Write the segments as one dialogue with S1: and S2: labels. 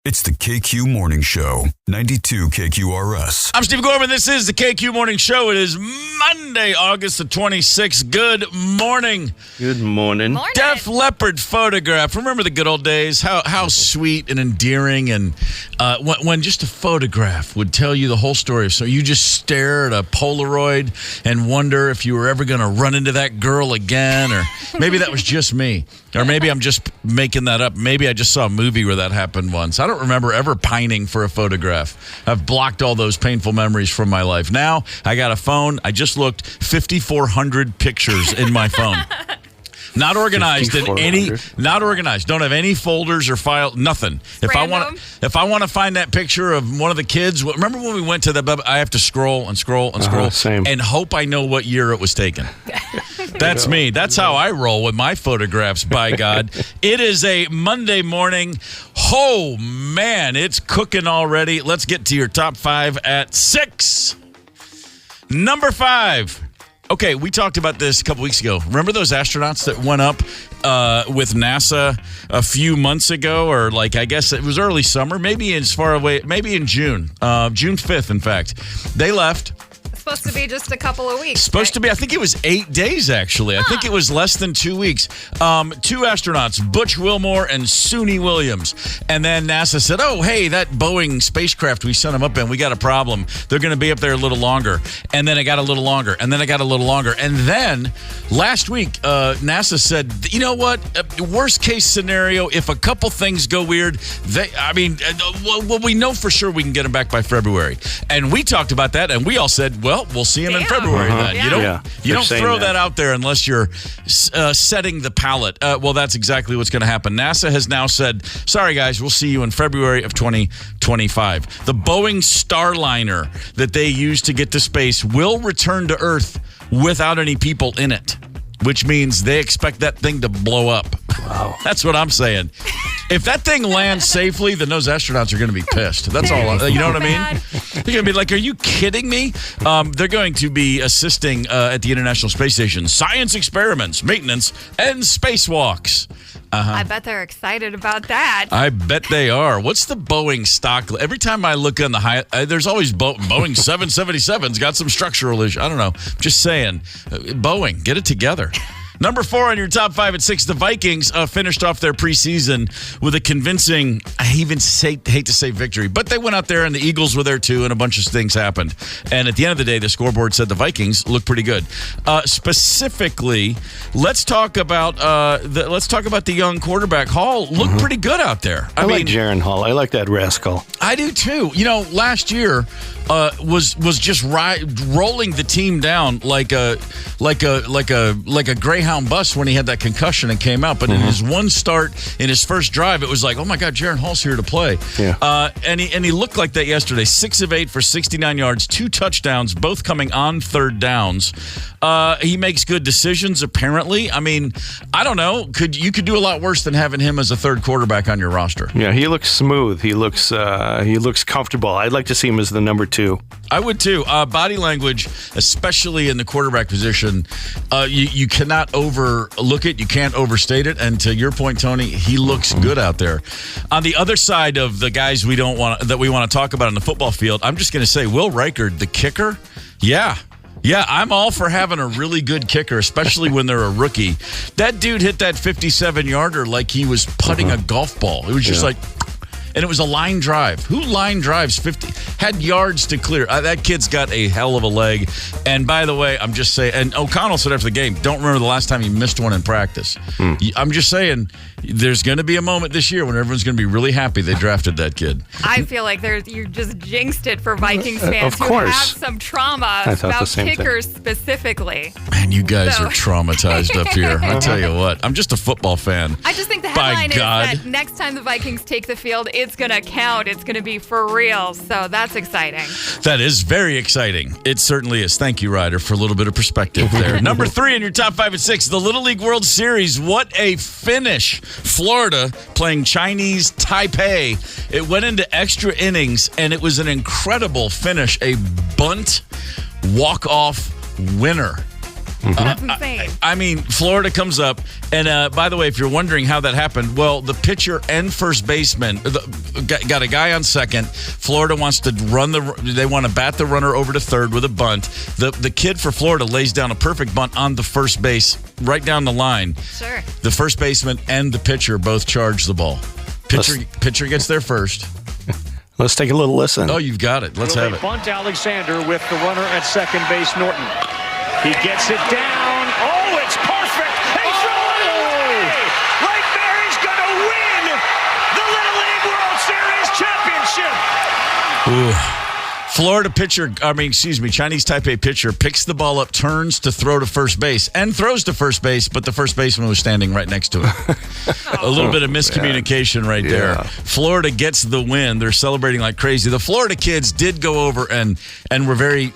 S1: It's the KQ Morning Show, 92 KQRS.
S2: I'm Steve Gorman. This is the KQ Morning Show. It is Monday, August the 26th. Good morning.
S3: Good morning.
S2: Def Leppard photograph. Remember the good old days? How sweet and endearing, and when just a photograph would tell you the whole story. So you just stare at a Polaroid and wonder if you were ever going to run into that girl again, or maybe that was just me. Or maybe I'm just making that up. Maybe I just saw a movie where that happened once. I don't remember ever pining for a photograph. I've blocked all those painful memories from my life. Now, I got a phone. I just looked 5,400 pictures in my phone. Not organized not organized. Don't have any folders or file, nothing. If I want to find that picture of one of the kids, remember when we went to the, I have to scroll and scroll and scroll and hope I know what year it was taken. That's me. That's how I roll with my photographs, by God. It is a Monday morning. Oh, man, it's cooking already. Let's get to your top 5 at 6. Number 5. Okay, we talked about this a couple weeks ago. Remember those astronauts that went up with NASA a few months ago, or like I guess it was early summer, maybe as far away, maybe in June 5th, in fact. They left.
S4: Supposed to be just a couple of weeks.
S2: Supposed to be, I think it was 8 days, actually. I think it was less than 2 weeks. 2 astronauts, Butch Wilmore and Suni Williams. And then NASA said, oh, hey, that Boeing spacecraft we sent them up in, we got a problem. They're going to be up there a little longer. And then it got a little longer. And then it got a little longer. And then last week, NASA said, you know what? Worst case scenario, if a couple things go weird, we know for sure we can get them back by February. And we talked about that, and we all said, well, we'll see him in February then.
S4: Yeah.
S2: You don't throw that out there unless you're setting the palette. Well, that's exactly what's going to happen. NASA has now said, sorry, guys, we'll see you in February of 2025. The Boeing Starliner that they use to get to space will return to Earth without any people in it, which means they expect that thing to blow up. Wow. That's what I'm saying. If that thing lands safely, then those astronauts are going to be pissed. That's all. You know what I mean? They're going to be like, are you kidding me? They're going to be assisting at the International Space Station, science experiments, maintenance, and spacewalks.
S4: I bet they're excited about that.
S2: I bet they are. What's the Boeing stock? Every time I look on the there's always Boeing 777's got some structural issue. I don't know. Just saying. Boeing, get it together. Number 4 on your top 5 at 6, the Vikings finished off their preseason with a convincing, I hate to say victory, but they went out there and the Eagles were there too, and a bunch of things happened. And at the end of the day, the scoreboard said the Vikings look pretty good. Specifically, let's talk about the young quarterback. Hall looked pretty good out there.
S3: I mean, like Jaron Hall. I like that rascal.
S2: I do too. You know, last year was just rolling the team down like a Greyhound bus when he had that concussion and came out. But in his one start, in his first drive, it was like, oh my God, Jaron Hall's here to play. Yeah. And he looked like that yesterday. 6 of 8 for 69 yards, 2 touchdowns, both coming on third downs. He makes good decisions, apparently. I mean, I don't know. You could do a lot worse than having him as a third quarterback on your roster.
S3: Yeah, he looks smooth. He looks comfortable. I'd like to see him as the number 2.
S2: I would too. Body language, especially in the quarterback position, you cannot overlook it. You can't overstate it. And to your point, Tony, he looks good out there. On the other side of the guys we want to talk about on the football field, I'm just going to say Will Reichard, the kicker. Yeah, I'm all for having a really good kicker, especially when they're a rookie. That dude hit that 57-yarder like he was putting a golf ball. It was just like... And it was a line drive. Who line drives 50? Had yards to clear. That kid's got a hell of a leg. And by the way, I'm just saying, and O'Connell said after the game, don't remember the last time he missed one in practice. I'm just saying, there's going to be a moment this year when everyone's going to be really happy they drafted that kid.
S4: I feel like you just jinxed it for Vikings fans who have some trauma about kickers specifically.
S2: Man, you guys are traumatized up here. I tell you what, I'm just a football fan.
S4: I just think the headline is that next time the Vikings take the field, it's going to count. It's going to be for real. So that's exciting.
S2: That is very exciting. It certainly is. Thank you, Ryder, for a little bit of perspective there. Number 3 in your top 5 at 6, the Little League World Series. What a finish. Florida playing Chinese Taipei. It went into extra innings, and it was an incredible finish. A bunt walk-off winner.
S4: That's insane.
S2: I mean, Florida comes up, and by the way, if you're wondering how that happened, well, the pitcher and first baseman got a guy on second. Florida wants to they want to bat the runner over to third with a bunt. The kid for Florida lays down a perfect bunt on the first base, right down the line.
S4: Sure.
S2: The first baseman and the pitcher both charge the ball. Pitcher gets there first.
S3: Let's take a little listen.
S2: Oh, you've got it. Let's have it.
S5: Bunt Alexander with the runner at second base, Norton. He gets it down. Oh, it's perfect. He's throwing it away. Right there, he's going to win the Little League World Series championship.
S2: Ooh. Chinese Taipei pitcher picks the ball up, turns to throw to first base, and throws to first base, but the first baseman was standing right next to him. A little bit of miscommunication right there. Florida gets the win. They're celebrating like crazy. The Florida kids did go over and were very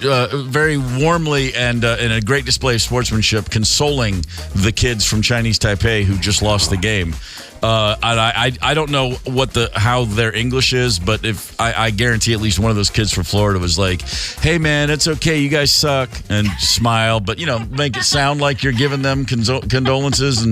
S2: warmly and in a great display of sportsmanship consoling the kids from Chinese Taipei who just lost the game. I don't know how their English is, but if I guarantee at least one of those kids from Florida was like, "Hey man, it's okay, you guys suck," and smile, but make it sound like you're giving them condolences,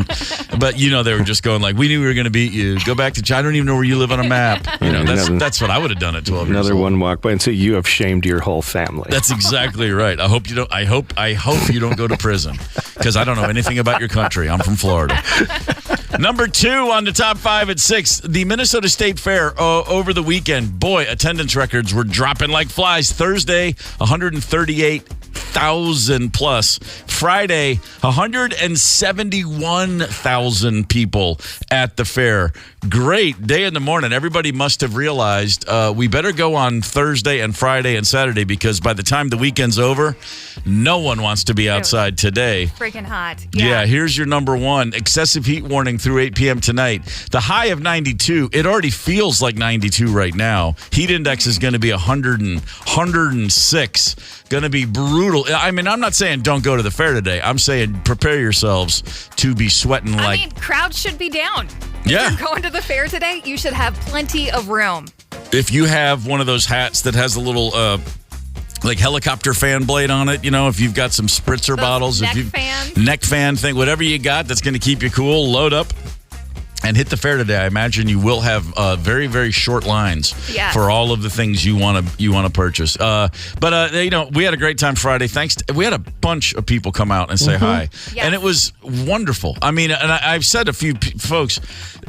S2: but they were just going like, "We knew we were going to beat you. Go back to China. I don't even know where you live on a map." That's what I would have done at 12 years old.
S3: Another one walk by and say, "You have shamed your whole family."
S2: That's exactly right. I hope you don't. I hope you don't go to prison because I don't know anything about your country. I'm from Florida. Number 2 on the top 5 at 6, the Minnesota State Fair over the weekend. Boy, attendance records were dropping like flies. Thursday, 138,000 plus. Friday, 171,000 people at the fair. Great day in the morning. Everybody must have realized we better go on Thursday and Friday and Saturday because by the time the weekend's over, no one wants to be outside today.
S4: Freaking hot.
S2: Yeah, here's your number 1. Excessive heat warning through 8 p.m. tonight. The high of 92. It already feels like 92 right now. Heat index is going to be 106. Going to be brutal. I mean, I'm not saying don't go to the fair today. I'm saying prepare yourselves to be sweating like...
S4: I mean, crowds should be down.
S2: Yeah.
S4: If you're going to the fair today, you should have plenty of room.
S2: If you have one of those hats that has a little... like helicopter fan blade on it, if you've got some spritzer bottles,
S4: neck fan
S2: thing, whatever you got that's going to keep you cool, load up and hit the fair today. I imagine you will have very, very short lines for all of the things you want to purchase. But we had a great time Friday. We had a bunch of people come out and say hi, and it was wonderful. I mean, and I've said a few folks.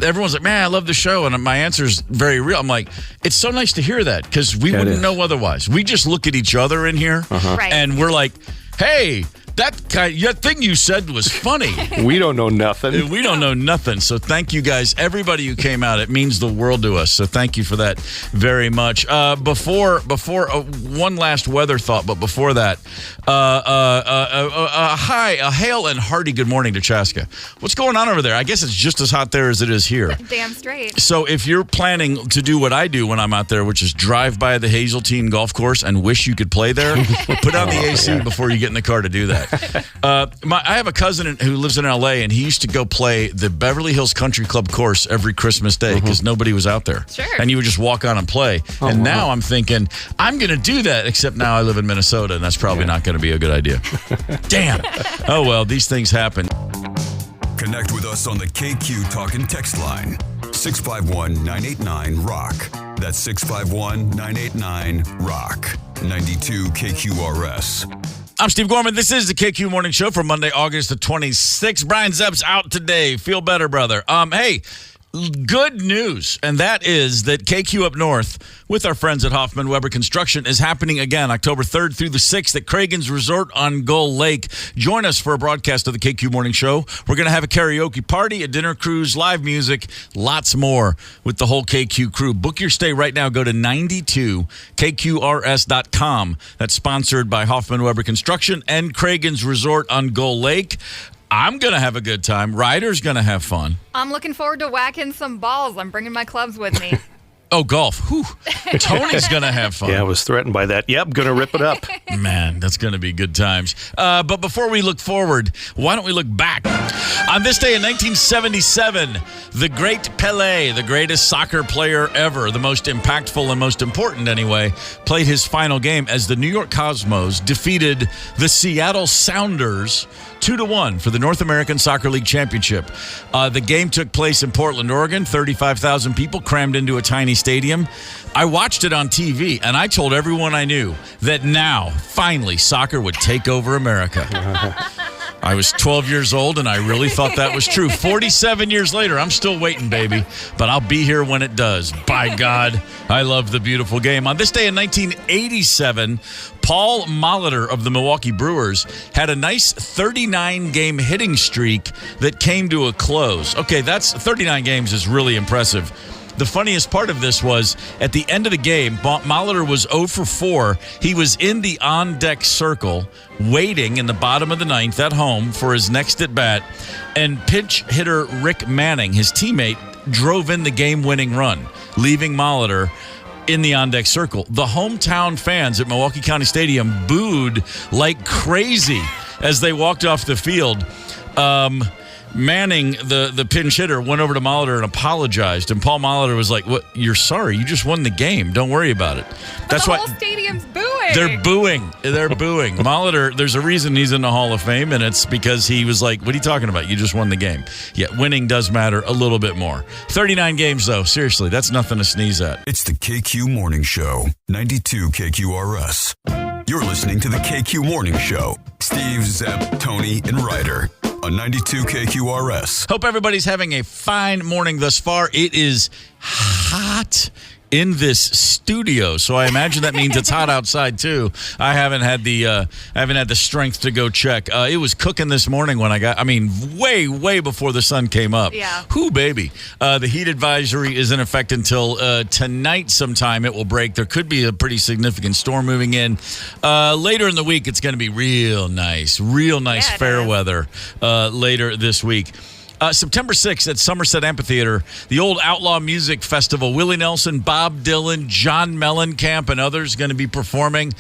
S2: Everyone's like, "Man, I love the show," and my answer is very real. I'm like, it's so nice to hear that because we wouldn't know otherwise. We just look at each other in here, and we're like, "Hey, that thing you said was funny."
S3: We don't know nothing.
S2: We don't know nothing. So thank you guys, everybody who came out. It means the world to us. So thank you for that very much. Before one last weather thought, but before that, a hail and hearty good morning to Chaska. What's going on over there? I guess it's just as hot there as it is here.
S4: Damn straight.
S2: So if you're planning to do what I do when I'm out there, which is drive by the Hazeltine Golf Course and wish you could play there, put on the AC before you get in the car to do that. I have a cousin who lives in LA, and he used to go play the Beverly Hills Country Club course every Christmas Day because nobody was out there.
S4: Sure.
S2: And you would just walk on and play. Now I'm thinking, I'm going to do that, except now I live in Minnesota, and that's probably not going to be a good idea. Damn. Oh, well, these things happen.
S1: Connect with us on the KQ Talk and Text line. 651-989-ROCK. That's 651-989-ROCK. 92 KQRS.
S2: I'm Steve Gorman. This is the KQ Morning Show for Monday, August the 26th. Brian Zepp's out today. Feel better, brother. Hey, good news, and that is that KQ Up North with our friends at Hoffman Weber Construction is happening again October 3rd through the 6th at Cragen's Resort on Gull Lake. Join us for a broadcast of the KQ Morning Show. We're going to have a karaoke party, a dinner cruise, live music, lots more with the whole KQ crew. Book your stay right now. Go to 92kqrs.com. That's sponsored by Hoffman Weber Construction and Cragen's Resort on Gull Lake. I'm going to have a good time. Ryder's going to have fun.
S4: I'm looking forward to whacking some balls. I'm bringing my clubs with me.
S2: Oh, golf. Whew. Tony's going to have fun.
S3: Yeah, I was threatened by that. Yep, going to rip it up.
S2: Man, that's going to be good times. But before we look forward, why don't we look back? On this day in 1977, the great Pelé, the greatest soccer player ever, the most impactful and most important anyway, played his final game as the New York Cosmos defeated the Seattle Sounders 2-1 for the North American Soccer League Championship. The game took place in Portland, Oregon. 35,000 people crammed into a tiny stadium. I watched it on TV, and I told everyone I knew that now, finally, soccer would take over America. I was 12 years old, and I really thought that was true. 47 years later, I'm still waiting, baby. But I'll be here when it does. By God, I love the beautiful game. On this day in 1987, Paul Molitor of the Milwaukee Brewers had a nice 39-game hitting streak that came to a close. Okay, that's 39 games is really impressive. The funniest part of this was at the end of the game, Molitor was 0 for 4. He was in the on-deck circle waiting in the bottom of the ninth at home for his next at-bat, and pinch hitter Rick Manning, his teammate, drove in the game-winning run, leaving Molitor in the on-deck circle. The hometown fans at Milwaukee County Stadium booed like crazy as they walked off the field. Manning, the pinch hitter, went over to Molitor and apologized. And Paul Molitor was like, "What? You're sorry. You just won the game. Don't worry about it." That's
S4: why the whole stadium's booing.
S2: They're booing. They're booing. Molitor, there's a reason he's in the Hall of Fame, and it's because he was like, "What are you talking about? You just won the game." Yeah, winning does matter a little bit more. 39 games, though. Seriously, that's nothing to sneeze at.
S1: It's the KQ Morning Show, 92 KQRS. You're listening to the KQ Morning Show. Steve, Zep, Tony, and Ryder on 92 KQRS.
S2: Hope everybody's having a fine morning thus far. It is hot in this studio, so I imagine that means it's hot outside too. I haven't had the strength to go check. It was cooking this morning when way before the sun came up.
S4: Yeah.
S2: Whoo, baby. The heat advisory is in effect until tonight sometime. It will break. There could be a pretty significant storm moving in. Later in the week, it's going to be real nice fair weather later this week. September 6th at Somerset Amphitheater, the old Outlaw Music Festival. Willie Nelson, Bob Dylan, John Mellencamp, and others going to be performing.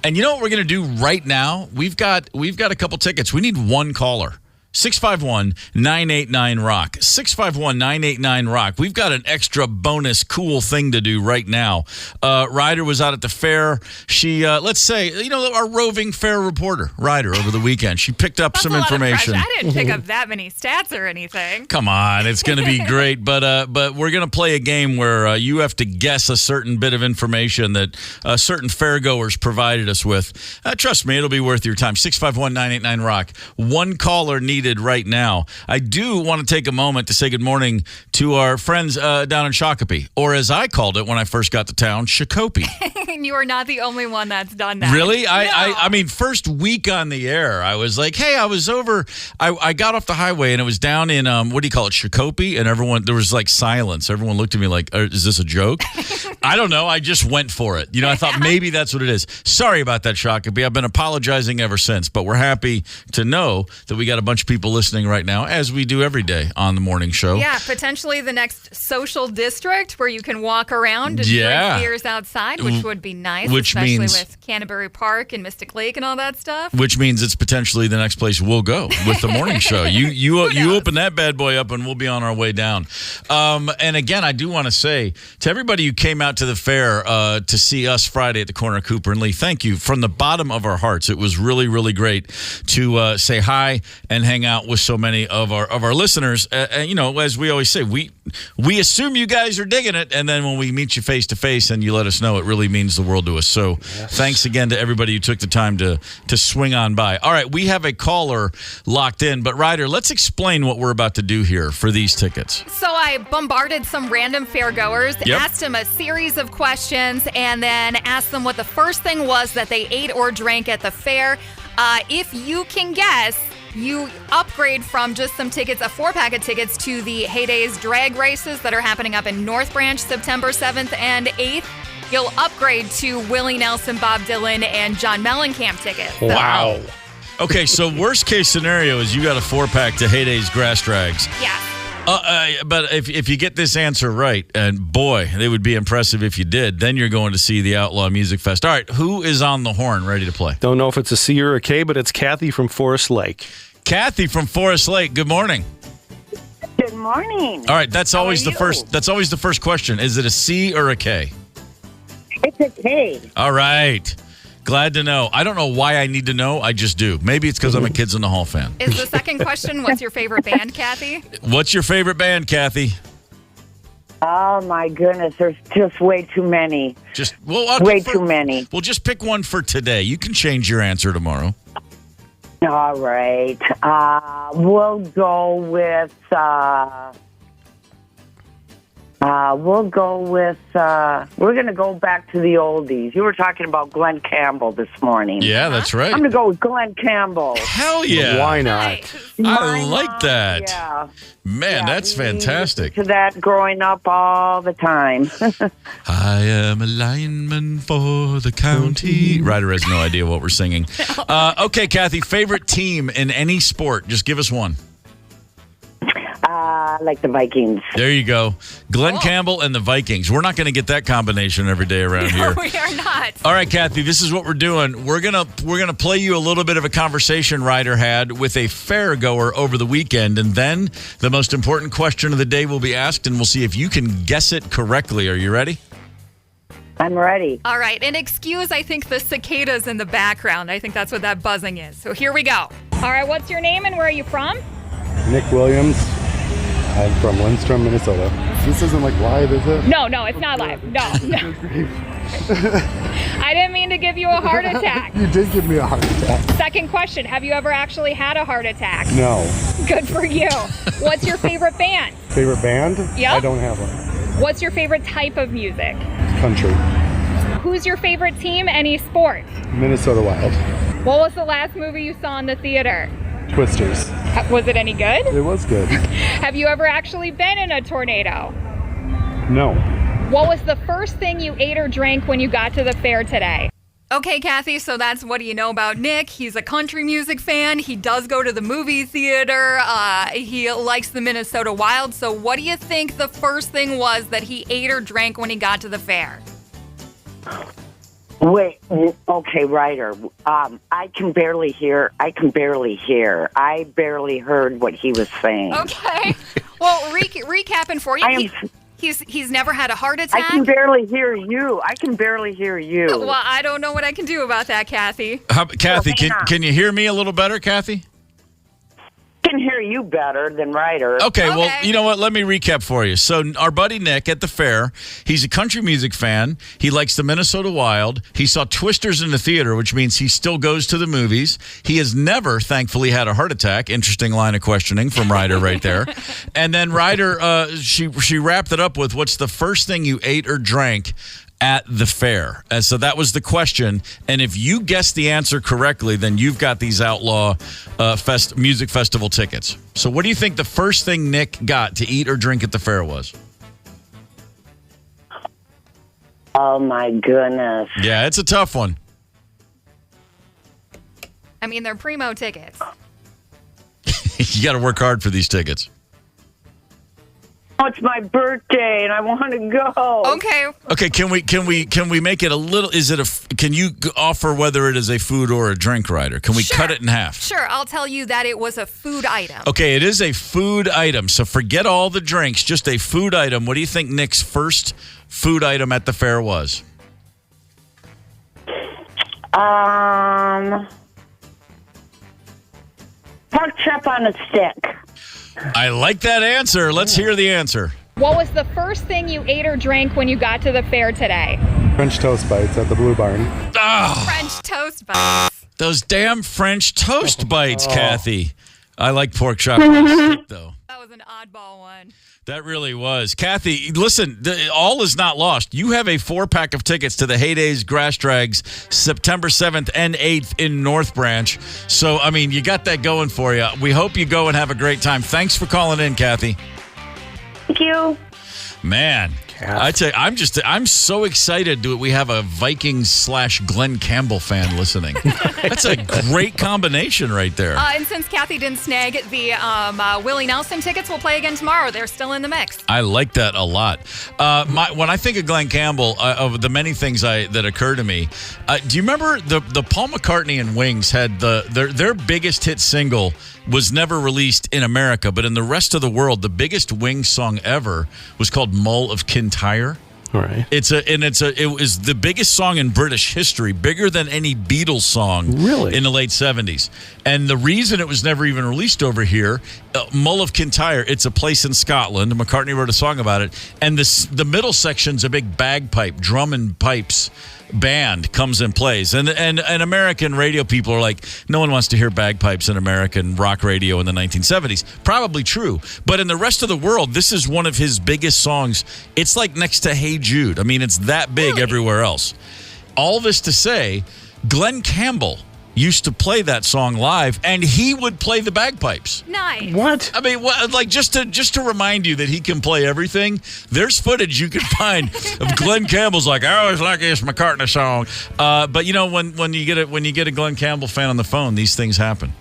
S2: And you know what we're going to do right now? We've got a couple tickets. We need one caller. 651-989-ROCK. 651-989-ROCK. We've got an extra bonus cool thing to do right now. Ryder was out at the fair. She, let's say, our roving fair reporter, Ryder, over the weekend. She picked up some information.
S4: I didn't pick up that many stats or anything.
S2: Come on, it's going to be great. But we're going to play a game where you have to guess a certain bit of information that certain fair goers provided us with. Trust me, it'll be worth your time. 651-989-ROCK. One caller needed right now. I do want to take a moment to say good morning to our friends down in Shakopee, or as I called it when I first got to town, Shakopee.
S4: You are not the only one that's done that.
S2: Really?
S4: No.
S2: I mean, first week on the air, I was like, hey, I was over, I got off the highway and it was down in, what do you call it, Shakopee? And there was like silence. Everyone looked at me like, is this a joke? I don't know. I just went for it. I thought maybe that's what it is. Sorry about that, Shakopee. I've been apologizing ever since, but we're happy to know that we got a bunch of people listening right now, as we do every day on the morning show.
S4: Yeah, potentially the next social district where you can walk around and drink beers outside, which would be nice, especially with Canterbury Park and Mystic Lake and all that stuff.
S2: Which means it's potentially the next place we'll go with the morning show. You open that bad boy up and we'll be on our way down. And again, I do want to say to everybody who came out to the fair to see us Friday at the corner of Cooper and Lee, thank you from the bottom of our hearts. It was really, really great to say hi and hang out with so many of our listeners. As we always say, we assume you guys are digging it, and then when we meet you face to face and you let us know, it really means the world to us. So Thanks again to everybody who took the time to swing on by. All right, we have a caller locked in, but Ryder, let's explain what we're about to do here for these tickets.
S4: So I bombarded some random fairgoers, asked them a series of questions, and then asked them what the first thing was that they ate or drank at the fair. If you can guess, you upgrade from just some tickets, a 4-pack of tickets, to the Heydays drag races that are happening up in North Branch September 7th and 8th. You'll upgrade to Willie Nelson, Bob Dylan, and John Mellencamp tickets.
S2: Wow. Okay, so worst case scenario is you got a 4-pack to Heydays grass drags.
S4: Yeah.
S2: But if you get this answer right, and boy, it would be impressive if you did, then you're going to see the Outlaw Music Fest. All right, who is on the horn ready to play?
S3: Don't know if it's a C or a K, but it's Kathy from Forest Lake.
S2: Kathy from Forest Lake, good morning.
S6: Good morning.
S2: All right, that's always
S6: How are you?
S2: That's always the first question. Is it a C or a K?
S6: It's a K.
S2: All right. Glad to know. I don't know why I need to know. I just do. Maybe it's because I'm a Kids in the Hall fan.
S4: Is the second question, what's your favorite band, Kathy?
S2: What's your favorite band, Kathy?
S6: Oh, my goodness. There's just way too many. Way too many.
S2: Well, just pick one for today. You can change your answer tomorrow.
S6: All right. We'll go with... we're going to go back to the oldies. You were talking about Glenn Campbell this morning.
S2: Yeah, that's right.
S6: I'm going to go with Glenn Campbell.
S2: Hell yeah.
S3: Why not?
S4: Nice.
S2: I like that.
S6: Yeah.
S2: Man, that's fantastic.
S6: To that growing up all the time.
S2: I am a lineman for the county. Ryder has no idea what we're singing. Okay, Kathy, favorite team in any sport? Just give us one.
S6: Like the Vikings.
S2: There you go. Glenn Campbell and the Vikings. We're not going to get that combination every day around here.
S4: No, we are not.
S2: All right, Kathy, this is what we're doing. We're gonna play you a little bit of a conversation Ryder had with a fair goer over the weekend, and then the most important question of the day will be asked, and we'll see if you can guess it correctly. Are you ready?
S6: I'm ready.
S4: All right, and excuse, I think, the cicadas in the background. I think that's what that buzzing is. So here we go. All right, what's your name and where are you from?
S7: Nick Williams. I'm from Lindstrom, Minnesota. This isn't like live, is it?
S8: No, it's not live. No. I didn't mean to give you a heart attack.
S7: You did give me a heart attack.
S8: Second question, have you ever actually had a heart attack?
S7: No.
S8: Good for you. What's your favorite band?
S7: Favorite band?
S8: Yep.
S7: I don't have one.
S8: What's your favorite type of music?
S7: Country.
S8: Who's your favorite team? Any sport?
S7: Minnesota Wild.
S8: What was the last movie you saw in the theater?
S7: Twisters.
S8: Was it any good?
S7: It was good.
S8: Have you ever actually been in a tornado?
S7: No.
S8: What was the first thing you ate or drank when you got to the fair today?
S4: Okay, Kathy, so that's what do you know about Nick? He's a country music fan. He does go to the movie theater. He likes the Minnesota Wild. So what do you think the first thing was that he ate or drank when he got to the fair?
S6: Wait, okay, Ryder. I can barely hear. I barely heard what he was saying.
S4: Okay. Well, recapping for you. He's never had a heart attack.
S6: I can barely hear you.
S4: Well, I don't know what I can do about that, Kathy.
S2: Kathy, can you hear me a little better, Kathy?
S6: I can hear you better than Ryder.
S2: Okay, well, you know what? Let me recap for you. So our buddy Nick at the fair, he's a country music fan. He likes the Minnesota Wild. He saw Twisters in the theater, which means he still goes to the movies. He has never, thankfully, had a heart attack. Interesting line of questioning from Ryder right there. And then Ryder, she wrapped it up with, what's the first thing you ate or drank at the fair? And so that was the question. And if you guess the answer correctly, then you've got these Outlaw Music Festival tickets. So what do you think the first thing Nick got to eat or drink at the fair was?
S6: Oh, my goodness.
S2: Yeah, it's a tough one.
S4: I mean, they're primo tickets.
S2: You got to work hard for these tickets.
S6: Oh, it's my birthday, and I want to go.
S4: Okay.
S2: Can we make it a little? Can you offer whether it is a food or a drink, Ryder? Can we cut it in half?
S4: Sure. I'll tell you that it was a food item.
S2: Okay, it is a food item. So forget all the drinks, just a food item. What do you think Nick's first food item at the fair was?
S6: Pork chop on a stick.
S2: I like that answer. Let's hear the answer.
S8: What was the first thing you ate or drank when you got to the fair today?
S7: French toast bites at the Blue Barn.
S2: Oh,
S4: French toast bites.
S2: those damn French toast bites, Kathy. I like pork chop on a stick, though.
S4: That was an oddball one.
S2: That really was. Kathy, listen, all is not lost. You have a 4-pack of tickets to the Heydays Grass Drags September 7th and 8th in North Branch. So, I mean, you got that going for you. We hope you go and have a great time. Thanks for calling in, Kathy.
S6: Thank you.
S2: Man,
S3: half.
S2: I tell you, I'm so excited that we have a Vikings/Glenn Campbell fan listening. That's a great combination right there.
S4: And since Kathy didn't snag the Willie Nelson tickets, we'll play again tomorrow. They're still in the mix.
S2: I like that a lot. When I think of Glenn Campbell, of the many things that occur to me, do you remember the Paul McCartney and Wings had their biggest hit single was never released in America, but in the rest of the world, the biggest Wings song ever was called "Mull of Kintyre."
S3: All right.
S2: It was the biggest song in British history, bigger than any Beatles song
S3: Really?
S2: in the late 70s. And the reason it was never even released over here, Mull of Kintyre, it's a place in Scotland. McCartney wrote a song about it. And the middle section's a big bagpipe, drum and pipes band comes and plays. And American radio people are like, no one wants to hear bagpipes in American rock radio in the 1970s. Probably true. But in the rest of the world, this is one of his biggest songs. It's like next to Hey Jude. I mean, it's that big everywhere else. All this to say, Glenn Campbell used to play that song live, and he would play the bagpipes.
S4: Nice.
S3: What?
S2: I mean, like just to remind you that he can play everything. There's footage you can find of Glenn Campbell's like, I always like this McCartney song. But you know, when you get a Glenn Campbell fan on the phone, these things happen.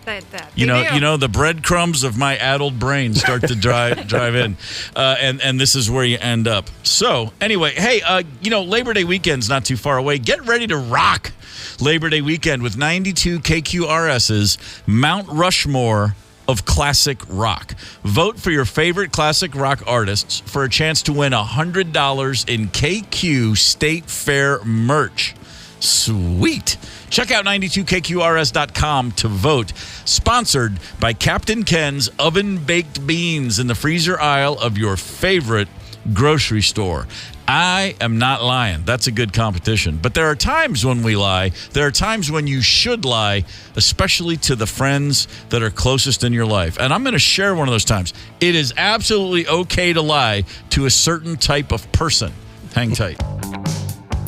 S2: You know, the breadcrumbs of my addled brain start to drive in, and this is where you end up. So anyway, hey, Labor Day weekend's not too far away. Get ready to rock Labor Day weekend with 92 KQRS's Mount Rushmore of classic rock. Vote for your favorite classic rock artists for a chance to win $100 in KQ State Fair merch. Sweet. Check out 92KQRS.com to vote. Sponsored by Captain Ken's Oven Baked Beans in the freezer aisle of your favorite grocery store. I am not lying. That's a good competition. But there are times when we lie. There are times when you should lie, especially to the friends that are closest in your life. And I'm going to share one of those times. It is absolutely okay to lie to a certain type of person. Hang tight.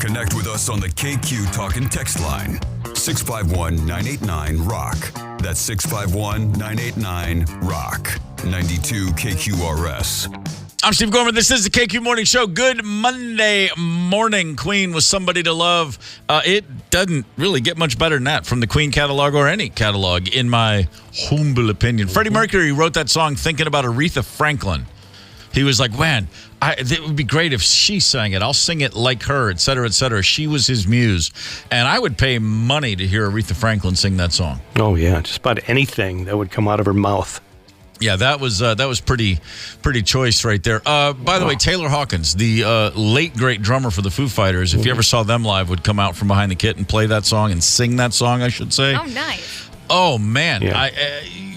S1: Connect with us on the KQ Talk and Text line. 651-989-ROCK. That's 651-989-ROCK. 92 KQRS.
S2: I'm Steve Gorman. This is the KQ Morning Show. Good Monday morning. Queen was somebody to love. It doesn't really get much better than that from the Queen catalog or any catalog, in my humble opinion. Freddie Mercury wrote that song thinking about Aretha Franklin. He was like, man, it would be great if she sang it. I'll sing it like her, et cetera, et cetera. She was his muse. And I would pay money to hear Aretha Franklin sing that song.
S3: Oh, yeah. Just about anything that would come out of her mouth.
S2: Yeah, that was pretty choice right there. By the way, Taylor Hawkins, the late great drummer for the Foo Fighters, if you ever saw them live, would come out from behind the kit and play that song and sing that song, I should say.
S4: Oh, nice.
S2: Oh, man.
S3: Yeah.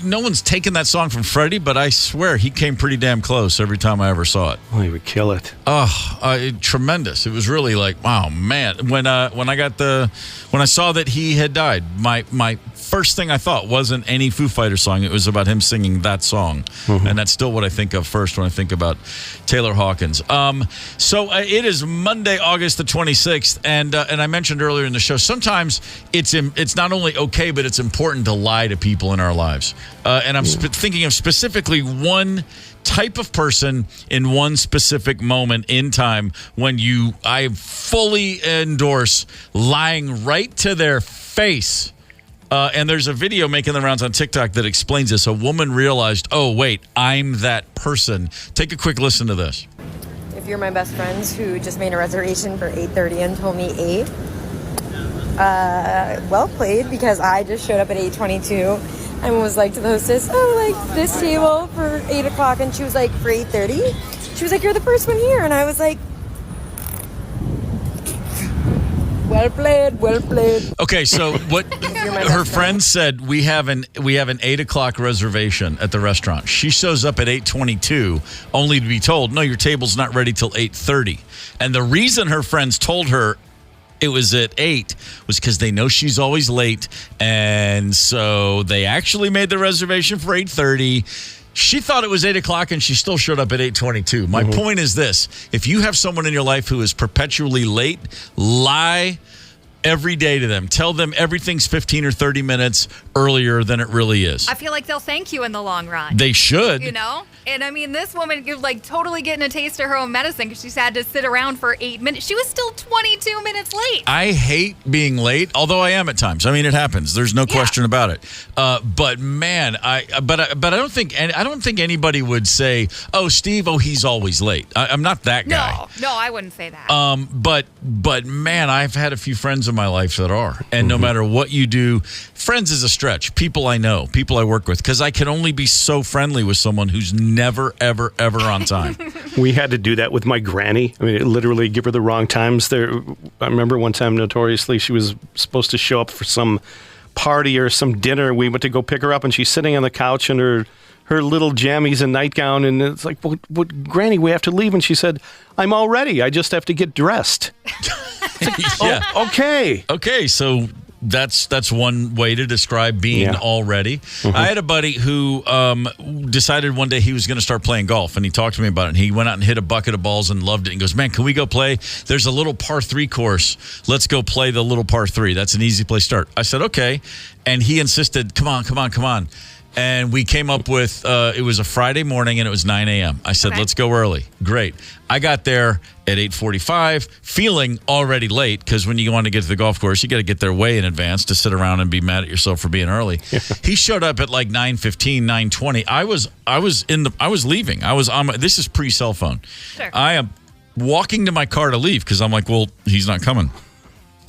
S2: No one's taken that song from Freddie, but I swear he came pretty damn close every time I ever saw it.
S3: Oh, he would kill it.
S2: Tremendous. It was really like, wow, man. When I saw that he had died, my first thing I thought wasn't any Foo Fighters song. It was about him singing that song. Mm-hmm. And that's still what I think of first when I think about Taylor Hawkins. So it is Monday, August the 26th. And I mentioned earlier in the show, sometimes it's not only okay, but it's important to lie to people in our lives. And I'm thinking of specifically one type of person in one specific moment in time when I fully endorse lying right to their face. And there's a video making the rounds on TikTok that explains this. A woman realized, oh, wait, I'm that person. Take a quick listen to this.
S9: If you're my best friends who just made a reservation for 8:30 and told me 8, well played, because I just showed up at 8:22 and was like to the hostess, oh, like this table for 8 o'clock. And she was like, for 8:30? She was like, you're the first one here. And I was like, well played, well played.
S2: Okay, so what her friend said, we have an 8 o'clock reservation at the restaurant. She shows up at 8:22, only to be told, no, your table's not ready till 8:30. And the reason her friends told her it was at 8 was because they know she's always late, and so they actually made the reservation for 8:30. She thought it was 8 o'clock, and she still showed up at 8:22. My point is this. If you have someone in your life who is perpetually late, lie every day to them. Tell them everything's 15 or 30 minutes earlier than it really is.
S4: I feel like they'll thank you in the long run.
S2: They should.
S4: You know? And I mean, this woman, like, totally getting a taste of her own medicine because she's had to sit around for 8 minutes. She was still 22 minutes late.
S2: I hate being late, although I am at times. I mean, it happens. There's no question about it. But man, I don't think anybody would say, "Oh, Steve, he's always late." I'm not that guy.
S4: No, I wouldn't say that.
S2: But man, I've had a few friends in my life that are, and no matter what you do, friends is a stretch. People I know, people I work with, because I can only be so friendly with someone who's never, ever, ever on time.
S3: We had to do that with my granny. I mean, literally give her the wrong times. I remember one time, notoriously, she was supposed to show up for some party or some dinner. We went to go pick her up, and she's sitting on the couch in her little jammies and nightgown, and it's like, what, Granny, we have to leave. And she said, I'm all ready. I just have to get dressed.
S2: Yeah.
S3: Okay,
S2: so that's one way to describe being all ready. I had a buddy who decided one day he was going to start playing golf, and he talked to me about it. And he went out and hit a bucket of balls and loved it. And goes, man, can we go play? There's a little par 3 course. Let's go play the little par 3. That's an easy place to start. I said, okay. And he insisted, come on. And we came up with, it was a Friday morning, and it was 9 a.m. I said, let's go early. Great. I got there at 8:45, feeling already late, because when you want to get to the golf course, you got to get there way in advance to sit around and be mad at yourself for being early. He showed up at like 9:15, 9:20. I was leaving. I was on this is pre-cell phone. Sure. I am walking to my car to leave because I'm like, well, he's not coming.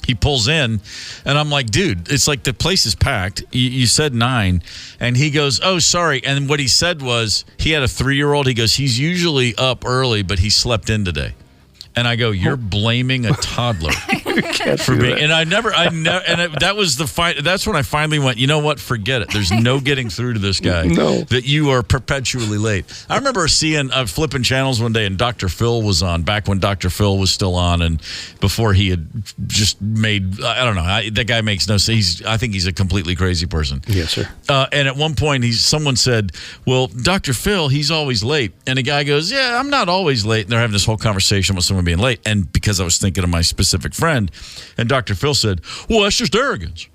S2: He pulls in, and I'm like, dude, it's like the place is packed. You said 9. And he goes, oh, sorry. And what he said was, he had a 3-year-old. He goes, he's usually up early, but he slept in today. And I go, you're blaming a toddler for being. And that was that's when I finally went, you know what? Forget it. There's no getting through to this guy.
S3: No.
S2: That you are perpetually late. I remember seeing flipping channels one day, and Dr. Phil was on, back when Dr. Phil was still on, and before he had just made, I don't know, that guy makes no sense. I think he's a completely crazy person.
S3: Yes, sir.
S2: And at one point, someone said, well, Dr. Phil, he's always late. And the guy goes, yeah, I'm not always late. And they're having this whole conversation with someone being late. And because I was thinking of my specific friend, and Dr. Phil said, well, that's just arrogance.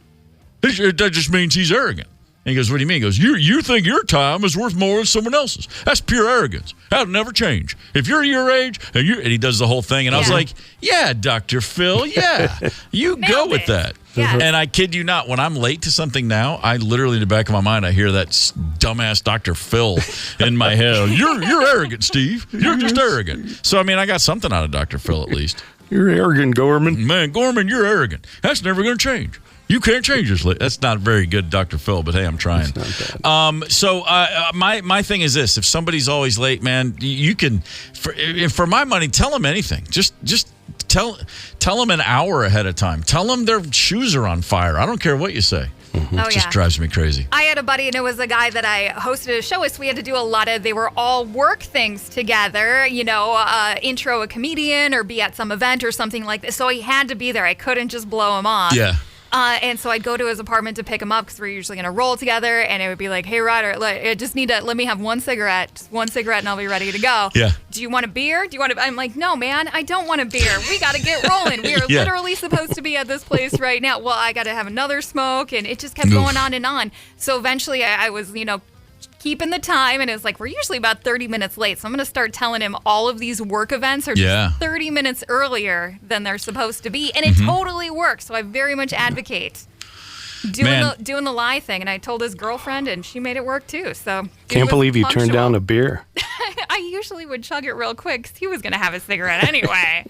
S2: That just means he's arrogant. And he goes, what do you mean? He goes, you think your time is worth more than someone else's. That's pure arrogance. That'll never change. If you're your age, and he does the whole thing. And I was like, yeah, Dr. Phil, yeah. You go with that.
S4: Yeah.
S2: And I kid you not, when I'm late to something now, I literally in the back of my mind, I hear that dumbass Dr. Phil in my head. You're arrogant, Steve. You're just arrogant. So, I mean, I got something out of Dr. Phil at least.
S3: You're arrogant, Gorman.
S2: Man, Gorman, you're arrogant. That's never going to change. You can't change this. That's not very good, Dr. Phil, but hey, I'm trying. So my thing is this. If somebody's always late, man, you can, for my money, tell them anything. Just tell them an hour ahead of time. Tell them their shoes are on fire. I don't care what you say. It just drives me crazy.
S4: I had a buddy, and it was a guy that I hosted a show with. So we had to do a lot of, they were all work things together, intro a comedian or be at some event or something like this. So he had to be there. I couldn't just blow him off.
S2: Yeah.
S4: And so I'd go to his apartment to pick him up because we're usually going to roll together. And it would be like, hey, Ryder, I just need to, let me have one cigarette, and I'll be ready to go.
S2: Yeah.
S4: Do you want a beer? I'm like, no, man, I don't want a beer. We got to get rolling. We are literally supposed to be at this place right now. Well, I got to have another smoke. And it just kept going on and on. So eventually I was, keeping the time, and it's like, we're usually about 30 minutes late, so I'm going to start telling him all of these work events are just 30 minutes earlier than they're supposed to be, and it totally works. So I very much advocate doing the lie thing, and I told his girlfriend, and she made it work too. So
S3: can't believe you turned down a beer.
S4: I usually would chug it real quick because he was going to have a cigarette anyway.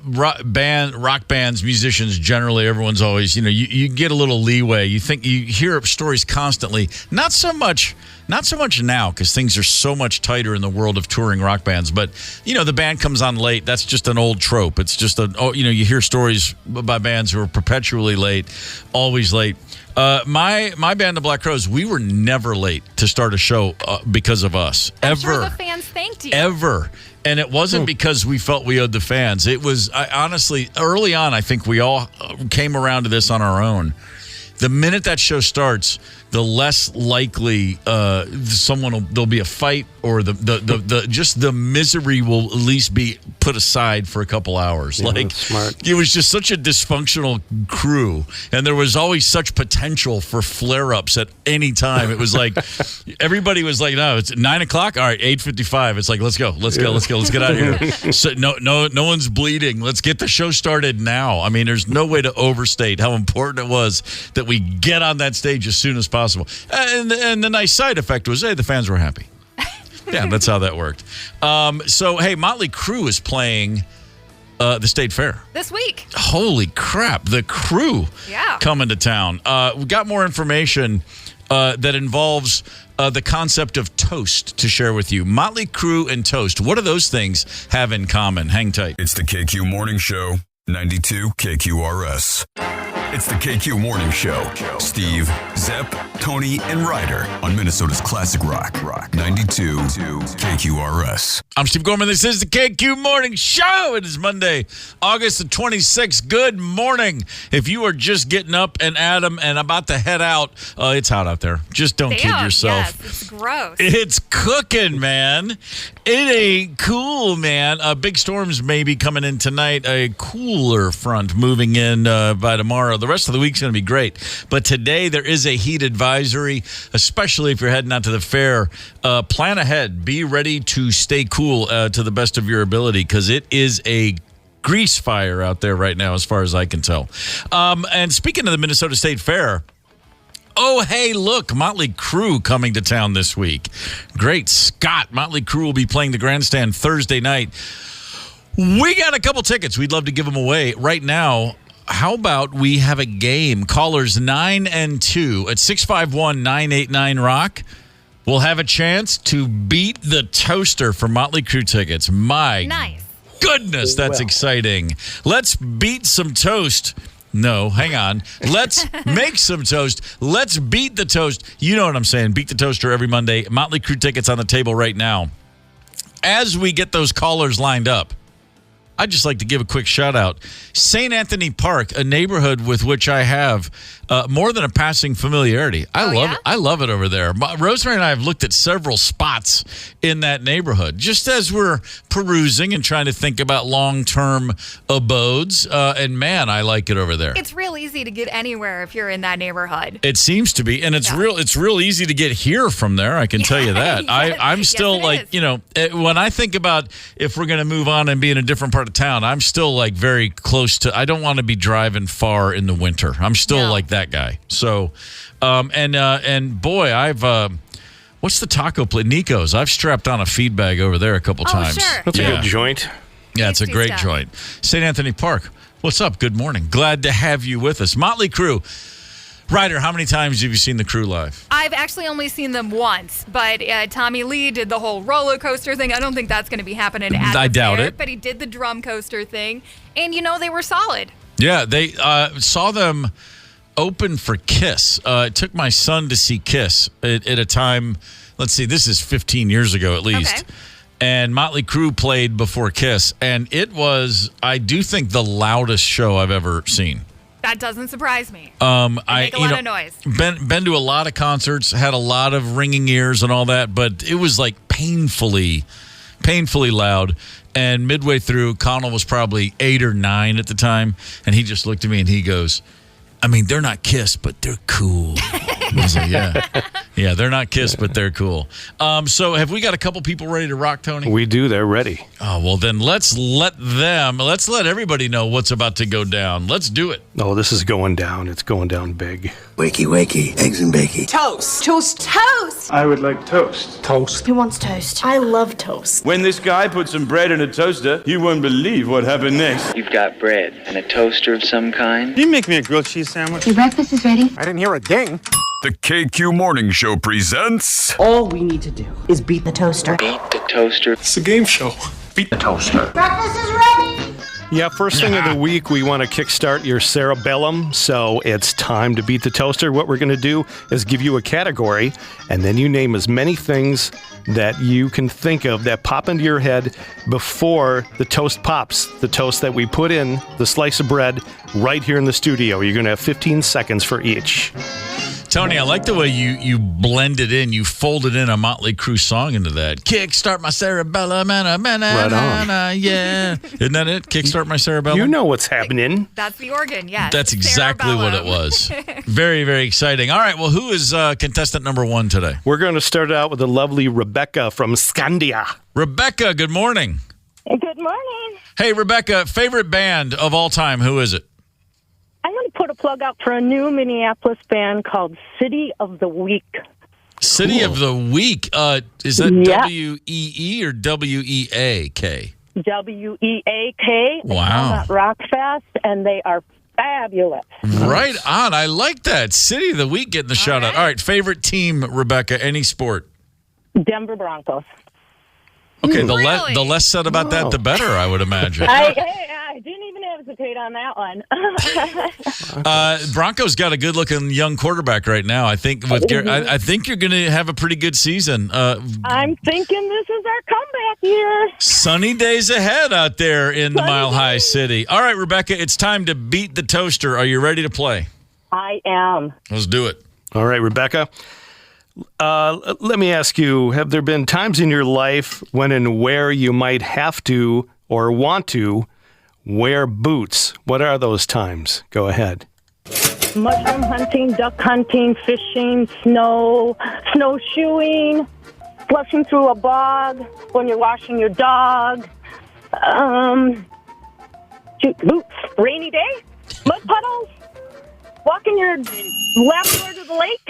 S2: Rock bands, musicians, generally, everyone's always, you get a little leeway. You hear stories constantly. Not so much now because things are so much tighter in the world of touring rock bands. But, the band comes on late. That's just an old trope. It's just you hear stories by bands who are perpetually late, always late. My band, the Black Crowes, we were never late to start a show because of us.
S4: I'm sure the fans thanked you.
S2: Ever. And it wasn't because we felt we owed the fans. It was, honestly, early on, I think we all came around to this on our own. The minute that show starts, the less likely there'll be a fight, or the misery will at least be put aside for a couple hours.
S3: Yeah, that's smart.
S2: It was just such a dysfunctional crew, and there was always such potential for flare-ups at any time. It was like everybody was like, "No, it's 9 o'clock. All right, 8:55. It's like, let's go, let's get out of here." So no one's bleeding. Let's get the show started now. I mean, there's no way to overstate how important it was that we get on that stage as soon as possible. And the nice side effect was, hey, the fans were happy. Yeah, that's how that worked. So, hey, Motley Crue is playing the State Fair
S4: this week.
S2: Holy crap. The Crew coming to town. We got more information that involves the concept of toast to share with you. Motley Crue and toast. What do those things have in common? Hang tight.
S1: It's the KQ Morning Show, 92 KQRS. It's the KQ Morning Show. Steve, Zepp, Tony, and Ryder on Minnesota's classic rock. 92 KQRS.
S2: I'm Steve Gorman. This is the KQ Morning Show. It is Monday, August the 26th. Good morning. If you are just getting up and at 'em and about to head out, it's hot out there. Just don't kid yourself.
S4: Yes, it's gross.
S2: It's cooking, man. It ain't cool, man. Big storms may be coming in tonight. A cooler front moving in by tomorrow. The rest of the week's going to be great. But today there is a heat advisory, especially if you're heading out to the fair. Plan ahead. Be ready to stay cool to the best of your ability, because it is a grease fire out there right now as far as I can tell. And speaking of the Minnesota State Fair, oh, hey, look, Motley Crue coming to town this week. Great Scott. Motley Crue will be playing the Grandstand Thursday night. We got a couple tickets. We'd love to give them away right now. How about we have a game? Callers 9 and 2 at 651-989-ROCK will have a chance to beat the toaster for Motley Crue tickets. My goodness, that's exciting. Let's beat some toast. No, hang on. Let's make some toast. Let's beat the toast. You know what I'm saying. Beat the toaster every Monday. Motley Crue tickets on the table right now. As we get those callers lined up, I'd just like to give a quick shout out. St. Anthony Park, a neighborhood with which I have more than a passing familiarity. I love it over there. Rosemary and I have looked at several spots in that neighborhood just as we're perusing and trying to think about long-term abodes. And man, I like it over there.
S4: It's real easy to get anywhere if you're in that neighborhood.
S2: It seems to be, and it's real easy to get here from there. I can tell you that. I'm still when I think about if we're going to move on and be in a different part of town, I'm still like very close to. I don't want to be driving far in the winter. I'm still like that guy. So, and boy, I've what's the taco place? Nico's. I've strapped on a feed bag over there a couple times.
S4: Sure.
S3: That's a good joint.
S2: Yeah, it's a great joint. St. Anthony Park. What's up? Good morning. Glad to have you with us, Motley Crue. Ryder, how many times have you seen the Crew live? I've
S4: actually only seen them once, but Tommy Lee did the whole roller coaster thing. I don't think that's going to be happening at the
S2: I doubt
S4: fair,
S2: it.
S4: But he did the drum coaster thing, and they were solid.
S2: Yeah, they saw them open for Kiss. It took my son to see Kiss at a time, let's see, this is 15 years ago at least. Okay. And Motley Crue played before Kiss, and it was, I do think, the loudest show I've ever seen.
S4: That doesn't surprise me. They make a lot of noise.
S2: Been to a lot of concerts, had a lot of ringing ears and all that, but it was like painfully loud. And midway through, Connell was probably 8 or 9 at the time, and he just looked at me and he goes, I mean, they're not Kiss, but they're cool. I was like, yeah, they're not Kiss, but they're cool. So have we got a couple people ready to rock, Tony?
S3: We do. They're ready.
S2: Oh, well, then let's let everybody know what's about to go down. Let's do it.
S3: Oh, this is going down. It's going down big.
S10: Wakey, wakey, eggs and bakey.
S11: Toast. Toast. Toast.
S12: I would like toast.
S11: Toast. Who wants toast? I love toast.
S12: When this guy put some bread in a toaster, you won't believe what happened next.
S13: You've got bread and a toaster of some kind.
S12: Can you make me a grilled cheese sandwich?
S11: Your breakfast is ready.
S12: I didn't hear a ding.
S1: The KQ Morning Show presents...
S11: All we need to do is beat the toaster.
S13: Beat the toaster.
S12: It's a game show. Beat the toaster.
S11: Breakfast is ready.
S3: Yeah, first thing of the week, we want to kickstart your cerebellum, so it's time to beat the toaster. What we're going to do is give you a category, and then you name as many things that you can think of that pop into your head before the toast pops. The toast that we put in, the slice of bread, right here in the studio. You're going to have 15 seconds for each.
S2: Tony, I like the way you blended in, you folded in a Motley Crue song into that. Kickstart my cerebellum, right on. Yeah. Isn't that it? Kickstart my cerebellum?
S3: You know what's happening.
S4: That's the organ, yes.
S2: That's exactly what it was. Very, very exciting. All right, well, who is contestant number 1 today?
S3: We're going to start out with the lovely Rebecca from Scandia.
S2: Rebecca, good morning.
S14: Good morning.
S2: Hey, Rebecca, favorite band of all time, who is it?
S14: I'm going to put a plug out for a new Minneapolis band called City of the Week.
S2: City of the Week. Is that W-E-E or W-E-A-K?
S14: W-E-A-K.
S2: Wow.
S14: Rockfest, and they are fabulous.
S2: Right on. I like that. City of the Week getting the shout out. All right, favorite team, Rebecca, any sport?
S14: Denver Broncos.
S2: Okay, the less said about that, the better, I would imagine.
S14: I didn't even hesitate on that one.
S2: Broncos got a good-looking young quarterback right now. I think with I think you're going to have a pretty good season.
S14: I'm thinking this is our comeback year.
S2: Sunny days ahead out there in the Mile High City. All right, Rebecca, it's time to beat the toaster. Are you ready to play?
S14: I am.
S2: Let's do it.
S3: All right, Rebecca. Let me ask you, have there been times in your life when and where you might have to or want to wear boots? What are those times? Go ahead.
S14: Mushroom hunting, duck hunting, fishing, snowshoeing, flushing through a bog when you're washing your dog. Boots. Rainy day, mud puddles, walking your Labrador to the lake.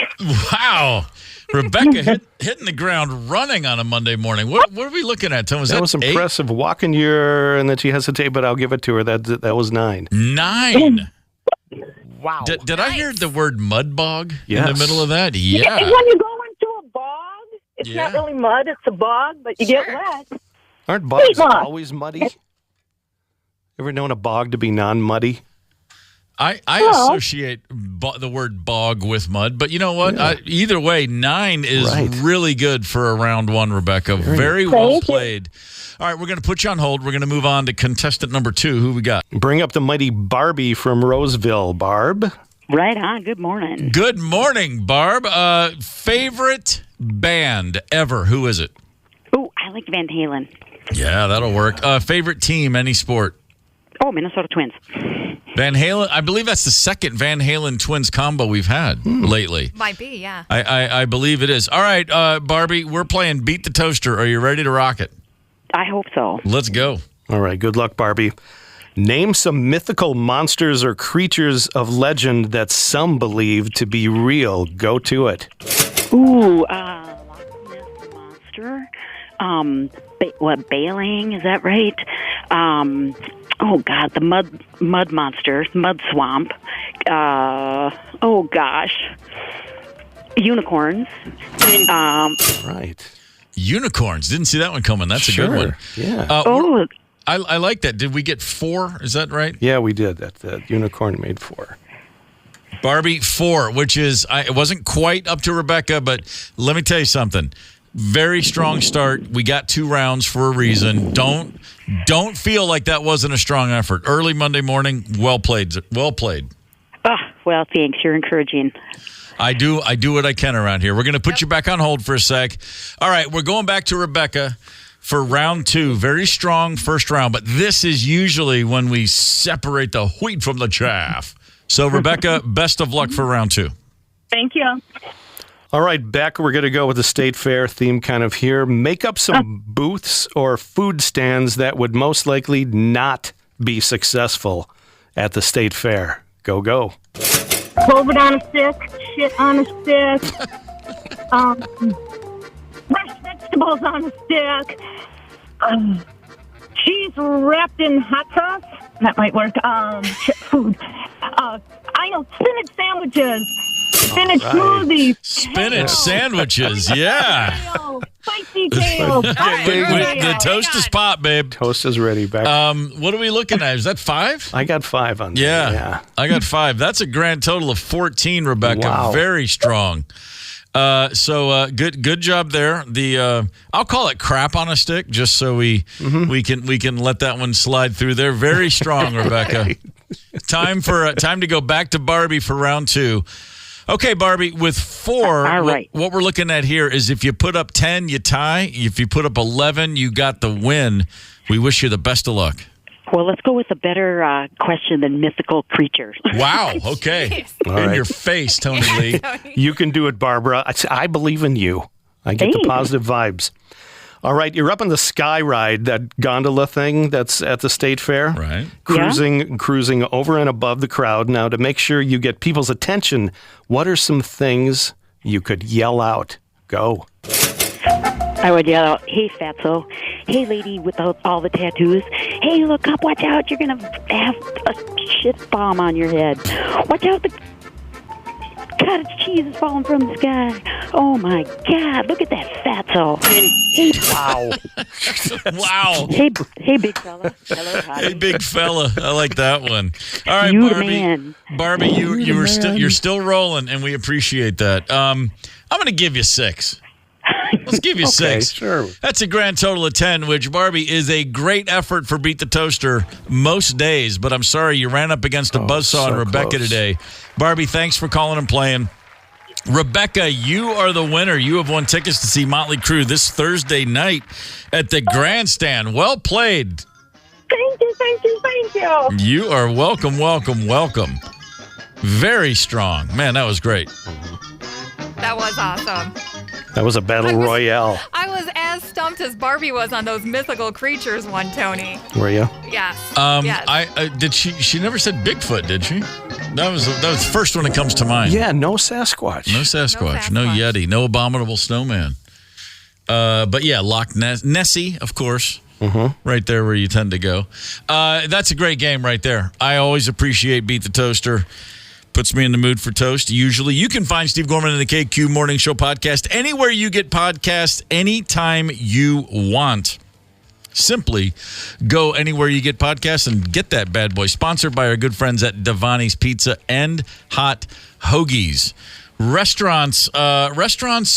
S2: Wow. Rebecca hitting the ground running on a Monday morning. What are we looking at, Tom?
S3: That was impressive. Walking and then she hesitated, but I'll give it to her. That was 9.
S2: 9.
S3: Wow.
S2: Did I hear the word mud bog
S3: yes.
S2: in the middle of that? Yeah.
S14: When you go into a bog, it's not really mud, it's a bog, but you get wet.
S3: Aren't bogs always muddy? Ever known a bog to be non-muddy?
S2: I associate the word bog with mud, but you know what? Yeah. Either way, 9 is really good for a round 1, Rebecca. Very well played. All right, we're going to put you on hold. We're going to move on to contestant number 2. Who we got?
S3: Bring up the mighty Barbie from Roseville. Barb?
S15: Right on. Good morning.
S2: Good morning, Barb. Favorite band ever? Who is it?
S15: Oh, I like Van Halen.
S2: Yeah, that'll work. Favorite team, any sport?
S15: Oh, Minnesota Twins.
S2: Van Halen, I believe that's the second Van Halen Twins combo we've had lately.
S4: Might be, yeah.
S2: I believe it is. All right, Barbie, we're playing Beat the Toaster. Are you ready to rock it?
S15: I hope so.
S2: Let's go.
S3: All right, good luck, Barbie. Name some mythical monsters or creatures of legend that some believe to be real. Go to it.
S15: Ooh, Loch Ness Monster. Bailing, is that right? Oh, God, the mud monster, mud swamp. Oh, gosh. Unicorns.
S3: Right.
S2: Unicorns. Didn't see that one coming. That's a good one.
S3: Yeah.
S2: I like that. Did we get 4? Is that right?
S3: Yeah, we did. That unicorn made 4.
S2: Barbie, 4, which is, it wasn't quite up to Rebecca, but let me tell you something. Very strong start. We got 2 rounds for a reason. Don't feel like that wasn't a strong effort. Early Monday morning, well played. Well played.
S15: Well, thanks. You're encouraging.
S2: I do what I can around here. We're going to put you back on hold for a sec. All right, we're going back to Rebecca for round 2. Very strong first round, but this is usually when we separate the wheat from the chaff. So, Rebecca, best of luck for round 2.
S14: Thank you.
S3: All right, Beck, we're going to go with the State Fair theme kind of here. Make up some booths or food stands that would most likely not be successful at the State Fair. Go.
S14: COVID on a stick, shit on a stick, fresh vegetables on a stick, cheese wrapped in hot sauce. That might work. Food. I know, spinach sandwiches. Spinach smoothies.
S2: Spinach sandwiches, yeah.
S14: Spicy tail.
S2: The toast is popped, babe.
S3: Toast is ready. Back.
S2: What are we looking at? Is that 5?
S3: I got 5 on there.
S2: Yeah, I got 5. That's a grand total of 14, Rebecca.
S3: Wow.
S2: Very strong. Good job there. I'll call it crap on a stick, just so we can let that one slide through there. Very strong, Rebecca. Time to go back to Barbie for round 2. Okay, Barbie, with 4,
S15: All right.
S2: what we're looking at here is if you put up 10, you tie. If you put up 11, you got the win. We wish you the best of luck.
S15: Well, let's go with a better question than mythical creatures.
S2: Wow. Okay. In your face, Tony Lee.
S3: You can do it, Barbara. I believe in you. I get the positive vibes. All right, you're up on the Sky Ride, that gondola thing that's at the State Fair.
S2: Right.
S3: Cruising over and above the crowd. Now, to make sure you get people's attention, what are some things you could yell out? Go.
S15: I would yell out, "Hey, fatso. Hey, lady with all the tattoos. Hey, look up. Watch out. You're going to have a shit bomb on your head. Watch out. The cottage cheese is falling from the sky. Oh, my God. Look at that fatso. Hey,
S3: wow.
S2: Wow.
S15: Hey, big fella. Hello, hi.
S2: Hey, big fella. I like that one. All right,
S15: You the
S2: Barbie.
S15: man.
S2: Barbie, you're still rolling, and we appreciate that. I'm going to give you 6. Let's give you 6.
S3: Sure.
S2: That's a grand total of 10, which, Barbie, is a great effort for Beat the Toaster most days. But I'm sorry you ran up against a buzzsaw and Rebecca today. Barbie, thanks for calling and playing. Rebecca, you are the winner. You have won tickets to see Motley Crue this Thursday night at the Grandstand. Well played.
S14: Thank you.
S2: You are welcome. Very strong. Man, that was great.
S4: That was awesome.
S3: That was a battle royale.
S4: I was as stumped as Barbie was on those mythical creatures one, Tony.
S3: Were you?
S4: Yes.
S2: Yes. I did. She never said Bigfoot, did she? That was the first one that comes to mind.
S3: Yeah, no Sasquatch.
S2: No Sasquatch. No Yeti. No abominable snowman. But yeah, Loch Nessie, of course. Right there where you tend to go. That's a great game right there. I always appreciate Beat the Toaster. Puts me in the mood for toast, usually. You can find Steve Gorman in the KQ Morning Show podcast anywhere you get podcasts, anytime you want. Simply go anywhere you get podcasts and get that bad boy. Sponsored by our good friends at Devani's Pizza and Hot Hoagies. Restaurants,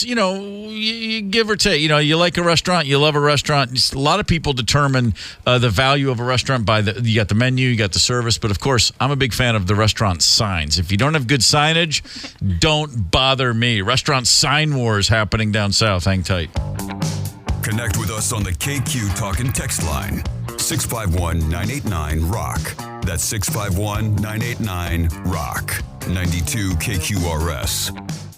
S2: you give or take. You like a restaurant, you love a restaurant. Just a lot of people determine the value of a restaurant by you got the menu, you got the service. But, of course, I'm a big fan of the restaurant signs. If you don't have good signage, don't bother me. Restaurant sign wars happening down south. Hang tight.
S1: Connect with us on the KQ Talk and Text line. 651-989-ROCK. That's 651-989-ROCK. 92 KQRS.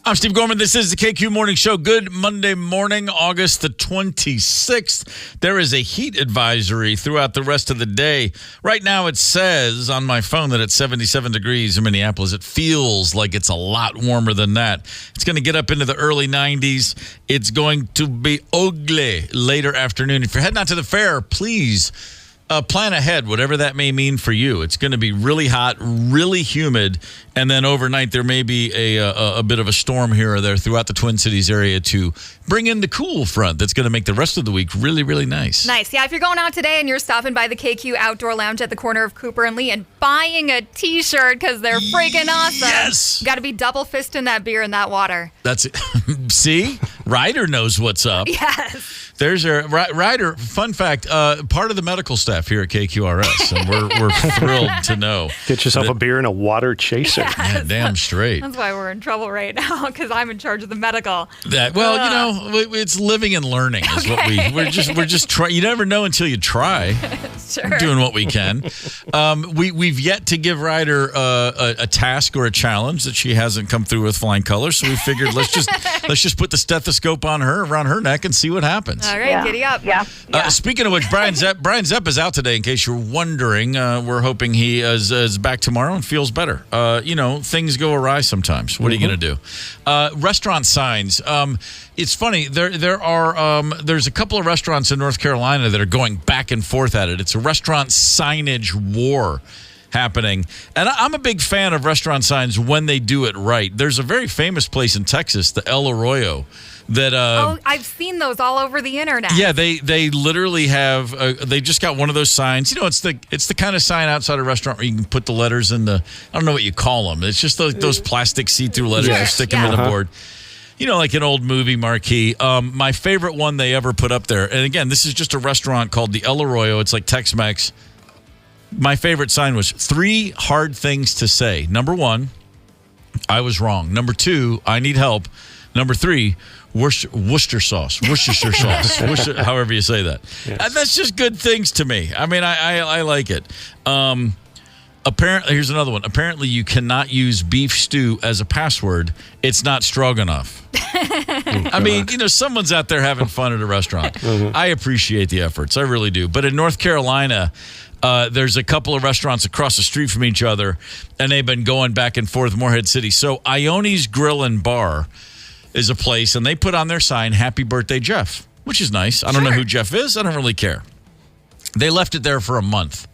S2: I'm Steve Gorman. This is the KQ Morning Show. Good Monday morning, August the 26th. There is a heat advisory throughout the rest of the day. Right now it says on my phone that it's 77 degrees in Minneapolis. It feels like it's a lot warmer than that. It's going to get up into the early 90s. It's going to be ugly later afternoon. If you're heading out to the fair, please plan ahead, whatever that may mean for you. It's going to be really hot, really humid, and then overnight there may be a bit of a storm here or there throughout the Twin Cities area to bring in the cool front that's going to make the rest of the week really, really nice.
S4: Nice. Yeah, if you're going out today and you're stopping by the KQ Outdoor Lounge at the corner of Cooper and Lee and buying a T-shirt because they're freaking awesome.
S2: Yes.
S4: You got to be double fisting that beer in that water.
S2: That's it. See? Ryder knows what's up.
S4: Yes.
S2: There's a Ryder. Fun fact: part of the medical staff here at KQRS, and we're thrilled to know.
S3: Get yourself a beer and a water chaser.
S4: Yes.
S2: Yeah, damn straight.
S4: That's why we're in trouble right now because I'm in charge of the medical.
S2: It's living and learning is what we're just trying. You never know until you try.
S4: Sure.
S2: We're doing what we can. We've yet to give Ryder a task or a challenge that she hasn't come through with flying colors. So we figured let's just put the stethoscope on her around her neck and see what happens.
S4: All right, giddy up.
S14: Yeah.
S2: Speaking of which, Brian Zepp is out today. In case you're wondering, we're hoping he is back tomorrow and feels better. Things go awry sometimes. What are you going to do? Restaurant signs. It's funny. There's a couple of restaurants in North Carolina that are going back and forth at it. It's a restaurant signage war. happening. And I'm a big fan of restaurant signs when they do it right. There's a very famous place in Texas, the El Arroyo, that
S4: I've seen those all over the internet.
S2: Yeah, they literally have they just got one of those signs. You know, it's the kind of sign outside a restaurant where you can put the letters in the, I don't know what you call them. It's just those plastic see-through letters. You stick them in the board. You know, like an old movie marquee. My favorite one they ever put up there, and again, this is just a restaurant called the El Arroyo. It's like Tex-Mex. My favorite sign was 3 hard things to say. Number 1, I was wrong. Number 2, I need help. Number 3, Worcester sauce, however you say that. Yes. That's just good things to me. I mean, I like it. Apparently, here's another one. Apparently, you cannot use beef stew as a password. It's not stroganoff. I mean, you know, someone's out there having fun at a restaurant. I appreciate the efforts. I really do. But in North Carolina, there's a couple of restaurants across the street from each other, and they've been going back and forth, Morehead City. So Ione's Grill and Bar is a place, and they put on their sign, Happy Birthday, Jeff, which is nice. I don't know who Jeff is. I don't really care. They left it there for a month.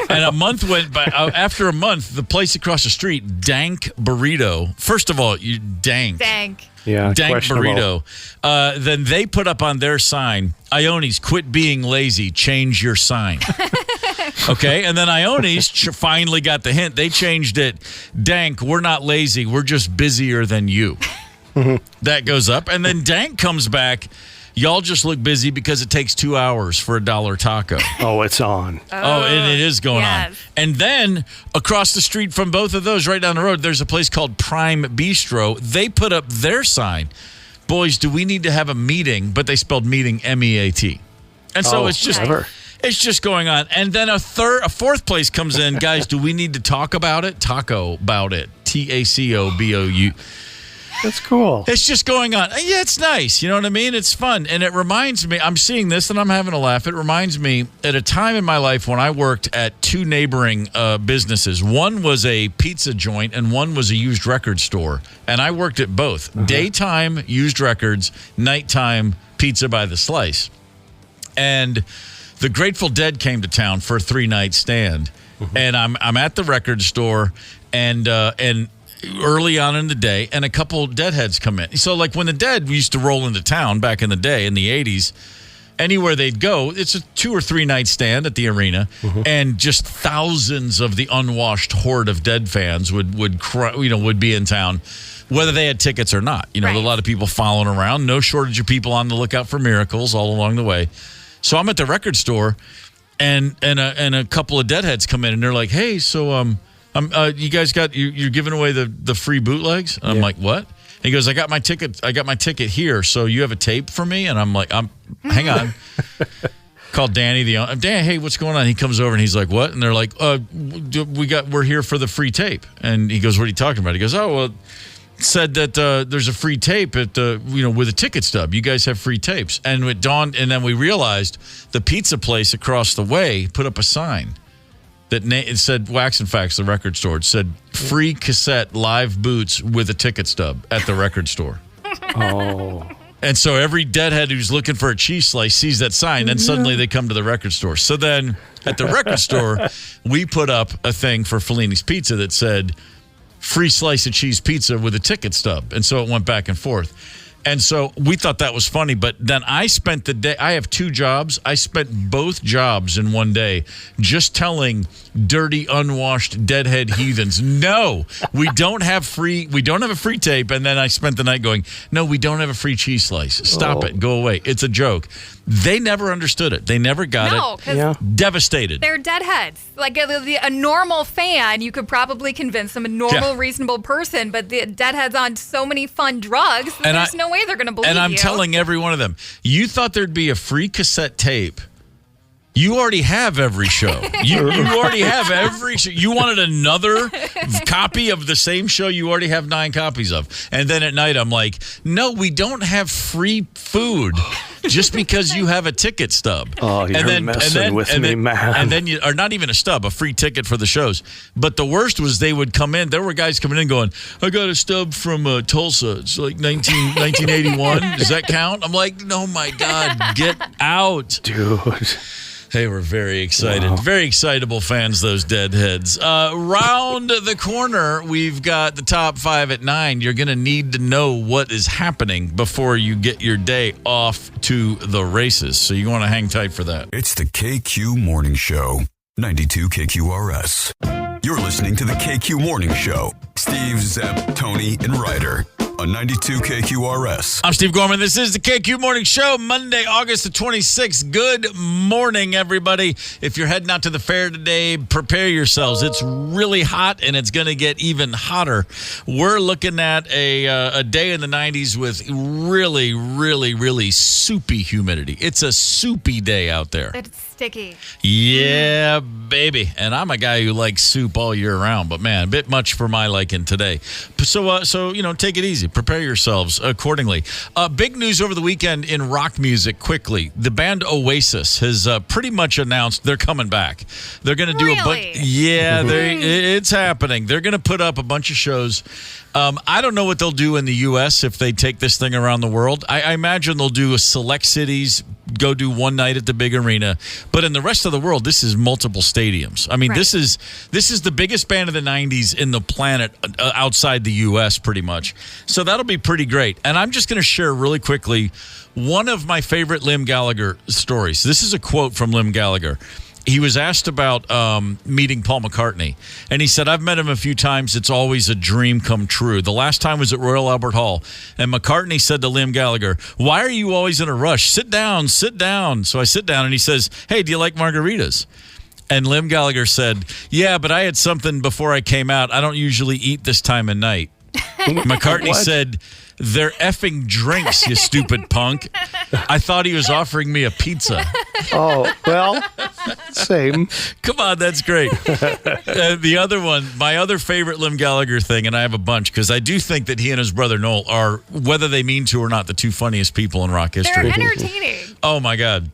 S2: And a month went by. After a month, the place across the street, Dank Burrito. First of all, dank.
S3: Yeah,
S2: dank burrito. Then they put up on their sign, Ione's, quit being lazy, change your sign. Okay, and then Ione's finally got the hint. They changed it. Dank, we're not lazy. We're just busier than you. That goes up. And then Dank comes back. Y'all just look busy because it takes 2 hours for a $1 taco.
S3: Oh, it's on.
S2: And it is going on. And then across the street from both of those, right down the road, there's a place called Prime Bistro. They put up their sign. Boys, do we need to have a meeting? But they spelled meeting MEAT. And so it's just going on. And then a fourth place comes in. Guys, do we need to talk about it? Taco about it. TACOBOU.
S3: That's cool.
S2: It's just going on. Yeah, it's nice. You know what I mean? It's fun. And it reminds me, I'm seeing this and I'm having a laugh. It reminds me at a time in my life when I worked at 2 neighboring businesses. One was a pizza joint and one was a used record store. And I worked at both. Daytime, used records, nighttime, pizza by the slice. And the Grateful Dead came to town for a 3-night stand. And I'm at the record store and early on in the day, and a couple Deadheads come in. So, like, when the Dead used to roll into town back in the day, in the 80s, anywhere they'd go, it's a 2 or 3 night stand at the arena, and just thousands of the unwashed horde of Dead fans would be in town, whether they had tickets or not. You know, a lot of people following around, no shortage of people on the lookout for miracles all along the way. So I'm at the record store, and a couple of Deadheads come in, and they're like, "Hey, so you guys you're giving away the free bootlegs?" And I'm like, "What?" And he goes, I got my ticket here, so you have a tape for me?" And I'm like, hang on. Called Danny, Dan, hey, what's going on? He comes over and he's like, "What?" And they're like, we're here for the free tape." And he goes, "What are you talking about?" He goes, "Oh, well, it said that there's a free tape at with a ticket stub. You guys have free tapes." And it dawned, and then we realized the pizza place across the way put up a sign that it said, Wax and Facts, the record store. It said, "Free cassette live boots with a ticket stub at the record store."
S3: Oh.
S2: And so every Deadhead who's looking for a cheese slice sees that sign, and suddenly they come to the record store. So then at the record store, we put up a thing for Fellini's Pizza that said, "Free slice of cheese pizza with a ticket stub." And so it went back and forth. And so we thought that was funny, but then I spent the day, I have 2 jobs. I spent both jobs in one day just telling dirty, unwashed, Deadhead heathens, "No, we don't have a free tape." And then I spent the night going, "No, we don't have a free cheese slice. Stop it. Go away. It's a joke." They never understood it. They never got it. Devastated.
S4: They're Deadheads. Like a normal fan, you could probably convince them, a normal, reasonable person, but the Deadheads on so many fun drugs, there's no way they're going to believe you.
S2: And I'm telling every one of them, you thought there'd be a free cassette tape. You already have every show. You already have every show. You wanted another copy of the same show you already have 9 copies of. And then at night, I'm like, "No, we don't have free food just because you have a ticket stub."
S3: Oh, you're messing with me, man.
S2: And then or not even a stub, a free ticket for the shows. But the worst was they would come in. There were guys coming in going, "I got a stub from Tulsa. It's like 1981. Does that count?" I'm like, "No, my God, get out."
S3: Dude.
S2: They were very excited. Wow. Very excitable fans, those Deadheads. Round the corner, we've got the top 5 at 9. You're going to need to know what is happening before you get your day off to the races. So you want to hang tight for that.
S1: It's the KQ Morning Show, 92 KQRS. You're listening to the KQ Morning Show. Steve, Zepp, Tony, and Ryder on 92 KQRS.
S2: I'm Steve Gorman. This is the KQ Morning Show, Monday, August the 26th. Good morning, everybody. If you're heading out to the fair today, prepare yourselves. It's really hot, and it's going to get even hotter. We're looking at a day in the 90s with really, really, really soupy humidity. It's a soupy day out there.
S4: It's sticky.
S2: Yeah, baby. And I'm a guy who likes soup all year round, but man, a bit much for my liking today. So take it easy. Prepare yourselves accordingly. Big news over the weekend in rock music. Quickly, the band Oasis has pretty much announced they're coming back. They're going to do a bunch. Yeah, it's happening. They're going to put up a bunch of shows. I don't know what they'll do in the U.S. if they take this thing around the world. I imagine they'll do a select cities, go do one night at the big arena. But in the rest of the world, this is multiple stadiums. I mean, right. This is the biggest band of the 90s in the planet outside the U.S. pretty much. So that'll be pretty great. And I'm just going to share really quickly one of my favorite Liam Gallagher stories. This is a quote from Liam Gallagher. He was asked about meeting Paul McCartney, and he said, I've met him a few times. It's always a dream come true. The last time was at Royal Albert Hall, and McCartney said to Liam Gallagher, why are you always in a rush? Sit down, sit down. So I sit down, and he says, hey, do you like margaritas? And Liam Gallagher said, yeah, but I had something before I came out. I don't usually eat this time of night. McCartney said, they're effing drinks, you stupid punk. I thought he was offering me a pizza.
S3: Oh, well, same.
S2: Come on, that's great. The other one, my other favorite Liam Gallagher thing, and I have a bunch, because I do think that he and his brother Noel are, whether they mean to or not, the two funniest people in rock history.
S4: They're entertaining.
S2: Oh, my God.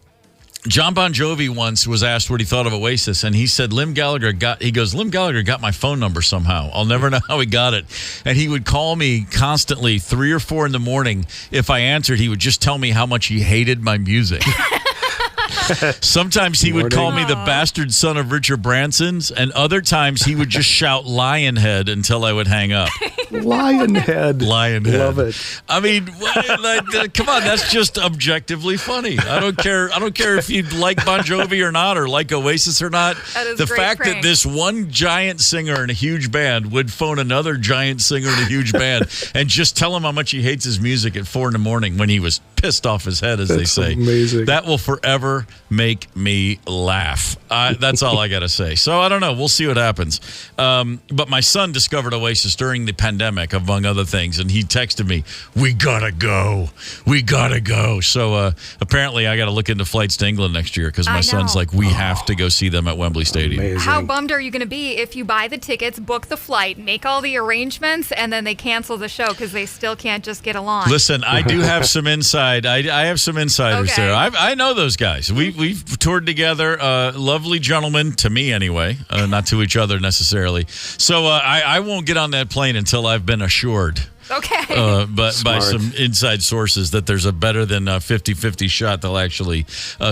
S2: John Bon Jovi once was asked what he thought of Oasis, and he said, Liam Gallagher got my phone number somehow. I'll never know how he got it. And he would call me constantly 3 or 4 in the morning. If I answered, he would just tell me how much he hated my music. Sometimes he would call me the bastard son of Richard Branson's, and other times he would just shout Lionhead until I would hang up.
S3: Lionhead. Love it.
S2: I mean, come on, that's just objectively funny. I don't care if you like Bon Jovi or not, or like Oasis or not. The fact that this one giant singer in a huge band would phone another giant singer in a huge band and just tell him how much he hates his music at 4 in the morning when he was pissed off his head, as they say.
S3: Amazing.
S2: That will forever make me laugh. That's all I got to say. So I don't know. We'll see what happens. But my son discovered Oasis during the pandemic, among other things, and he texted me, we gotta go. So apparently I got to look into flights to England next year, because my son's like, we have to go see them at Wembley Stadium.
S3: Amazing.
S4: How bummed are you going to be if you buy the tickets, book the flight, make all the arrangements, and then they cancel the show because they still can't just get along?
S2: Listen, I do have some inside. I have some insiders there. I know those guys. We've toured together. Lovely gentlemen, to me anyway, not to each other necessarily. So I won't get on that plane until I've been assured.
S4: Okay.
S2: But by some inside sources that there's a better than 50-50 shot they'll actually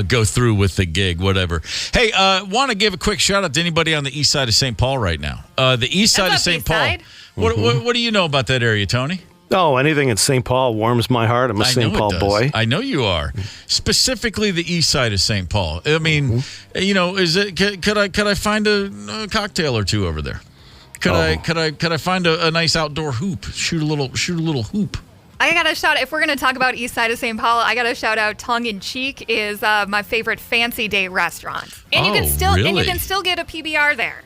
S2: go through with the gig, whatever. Hey, want to give a quick shout out to anybody on the east side of St. Paul right now. The east side of St. Paul. What do you know about that area, Tony?
S3: Oh, anything in St. Paul warms my heart. I'm a St. Paul boy.
S2: I know you are. Specifically the east side of St. Paul. I mean, is it? Could I find a cocktail or two over there? Could I find a nice outdoor hoop? Shoot a little hoop.
S4: I got to shout out, if we're going to talk about east side of St. Paul, I got to shout out Tongue in Cheek is my favorite fancy day restaurant. And you can still get a PBR there.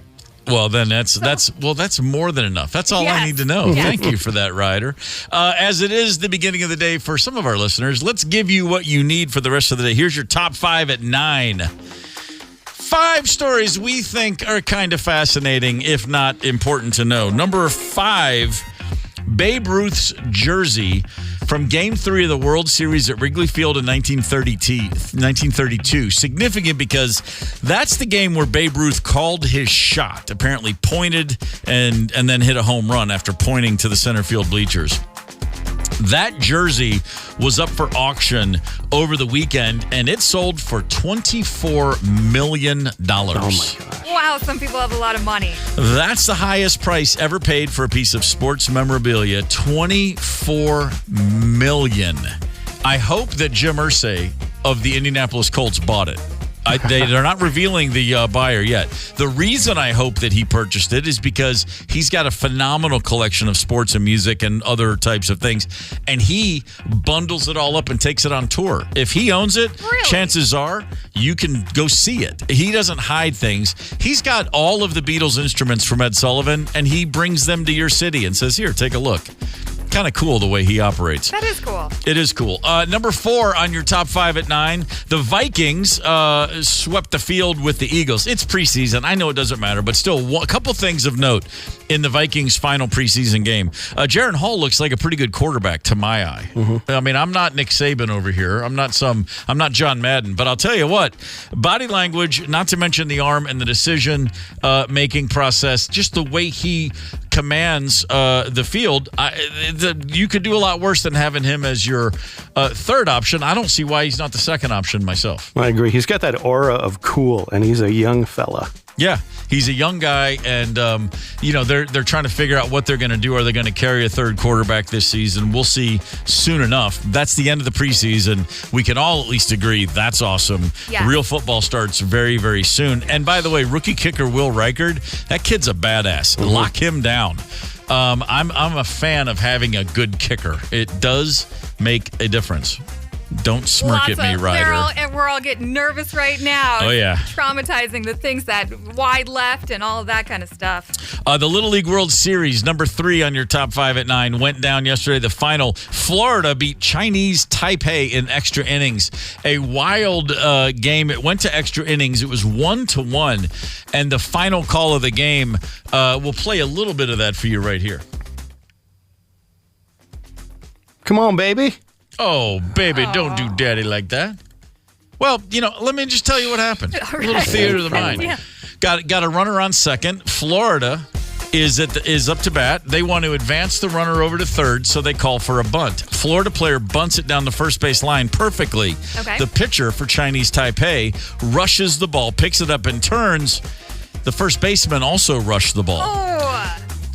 S2: Well, then that's more than enough. That's all I need to know.
S4: Yes.
S2: Thank you for that, Ryder. As it is the beginning of the day for some of our listeners, let's give you what you need for the rest of the day. Here's your top 5 at 9. 5 stories we think are kind of fascinating, if not important to know. Number 5, Babe Ruth's jersey from Game 3 of the World Series at Wrigley Field in 1932. Significant because that's the game where Babe Ruth called his shot, apparently pointed and then hit a home run after pointing to the center field bleachers. That jersey was up for auction over the weekend, and it sold for $24 million. Oh, my
S3: gosh.
S4: Wow, some people have a lot of money.
S2: That's the highest price ever paid for a piece of sports memorabilia, $24 million. I hope that Jim Irsay of the Indianapolis Colts bought it. They're not revealing the buyer yet. The reason I hope that he purchased it is because he's got a phenomenal collection of sports and music and other types of things, and he bundles it all up and takes it on tour. If he owns it, chances are you can go see it. He doesn't hide things. He's got all of the Beatles instruments from Ed Sullivan, and he brings them to your city and says, here, take a look. Kind of cool the way he operates.
S4: That is cool.
S2: It is cool. Number 4 on your top 5 at 9, the Vikings swept the field with the Eagles. It's preseason. I know it doesn't matter, but still, a couple things of note in the Vikings' final preseason game. Jaron Hall looks like a pretty good quarterback to my eye. Mm-hmm. I mean, I'm not Nick Saban over here. I'm not John Madden, but I'll tell you what, body language, not to mention the arm and the decision making process, just the way he commands the field, you could do a lot worse than having him as your third option. I don't see why he's not the second option myself.
S3: I agree. He's got that aura of cool, and he's a young fella.
S2: Yeah, he's a young guy, and they're trying to figure out what they're going to do. Are they going to carry a third quarterback this season? We'll see soon enough. That's the end of the preseason. We can all at least agree that's awesome. Yeah. Real football starts very, very soon. And by the way, rookie kicker Will Reichard, that kid's a badass. Mm-hmm. Lock him down. I'm a fan of having a good kicker. It does make a difference. Don't smirk at me, Ryder.
S4: We're all getting nervous right now.
S2: Oh, yeah.
S4: Traumatizing, the things that wide left and all of that kind of stuff.
S2: The Little League World Series, number 3 on your top 5 at 9, went down yesterday. The final, Florida beat Chinese Taipei in extra innings. A wild game. It went to extra innings. It was 1-1. And the final call of the game, we'll play a little bit of that for you right here.
S3: Come on, baby.
S2: Oh, baby, don't do daddy like that. Well, let me just tell you what happened. A little theater of the mind. Yeah. Got a runner on second. Florida is up to bat. They want to advance the runner over to third, so they call for a bunt. Florida player bunts it down the first base line perfectly. Okay. The pitcher for Chinese Taipei rushes the ball, picks it up, and turns. The first baseman also rushed the ball.
S4: Oh.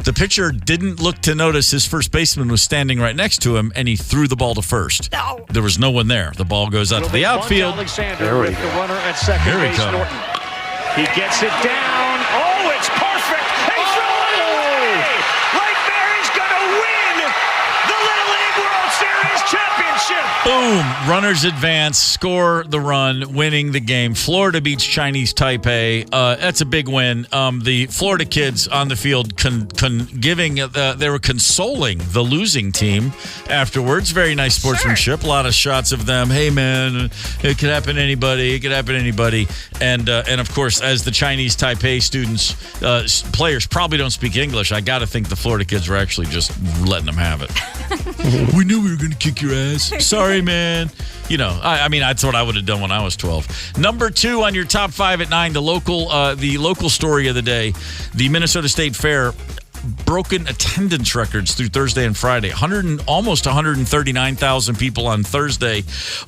S2: The pitcher didn't look to notice his first baseman was standing right next to him, and he threw the ball to first.
S4: No.
S2: There was no one there. The ball goes out to the outfield.
S5: Alexander with the runner at second base, Norton. He gets it down. Oh, it's perfect. He's rolling away. Right there, he's going to win the Little League World Series championship.
S2: Boom. Runners advance, score the run, winning the game. Florida beats Chinese Taipei. That's a big win. The Florida kids on the field they were consoling the losing team afterwards. Very nice sportsmanship. Sure. A lot of shots of them. Hey, man, it could happen to anybody. It could happen to anybody. And of course, as the Chinese Taipei students, players probably don't speak English. I got to think the Florida kids were actually just letting them have it. We knew we were going to kick your ass. Sorry, man. I mean, that's what I would have done when I was 12. Number 2 on your top 5 at 9, the local story of the day, the Minnesota State Fair. Broken attendance records through Thursday and Friday. Almost 139,000 people on Thursday.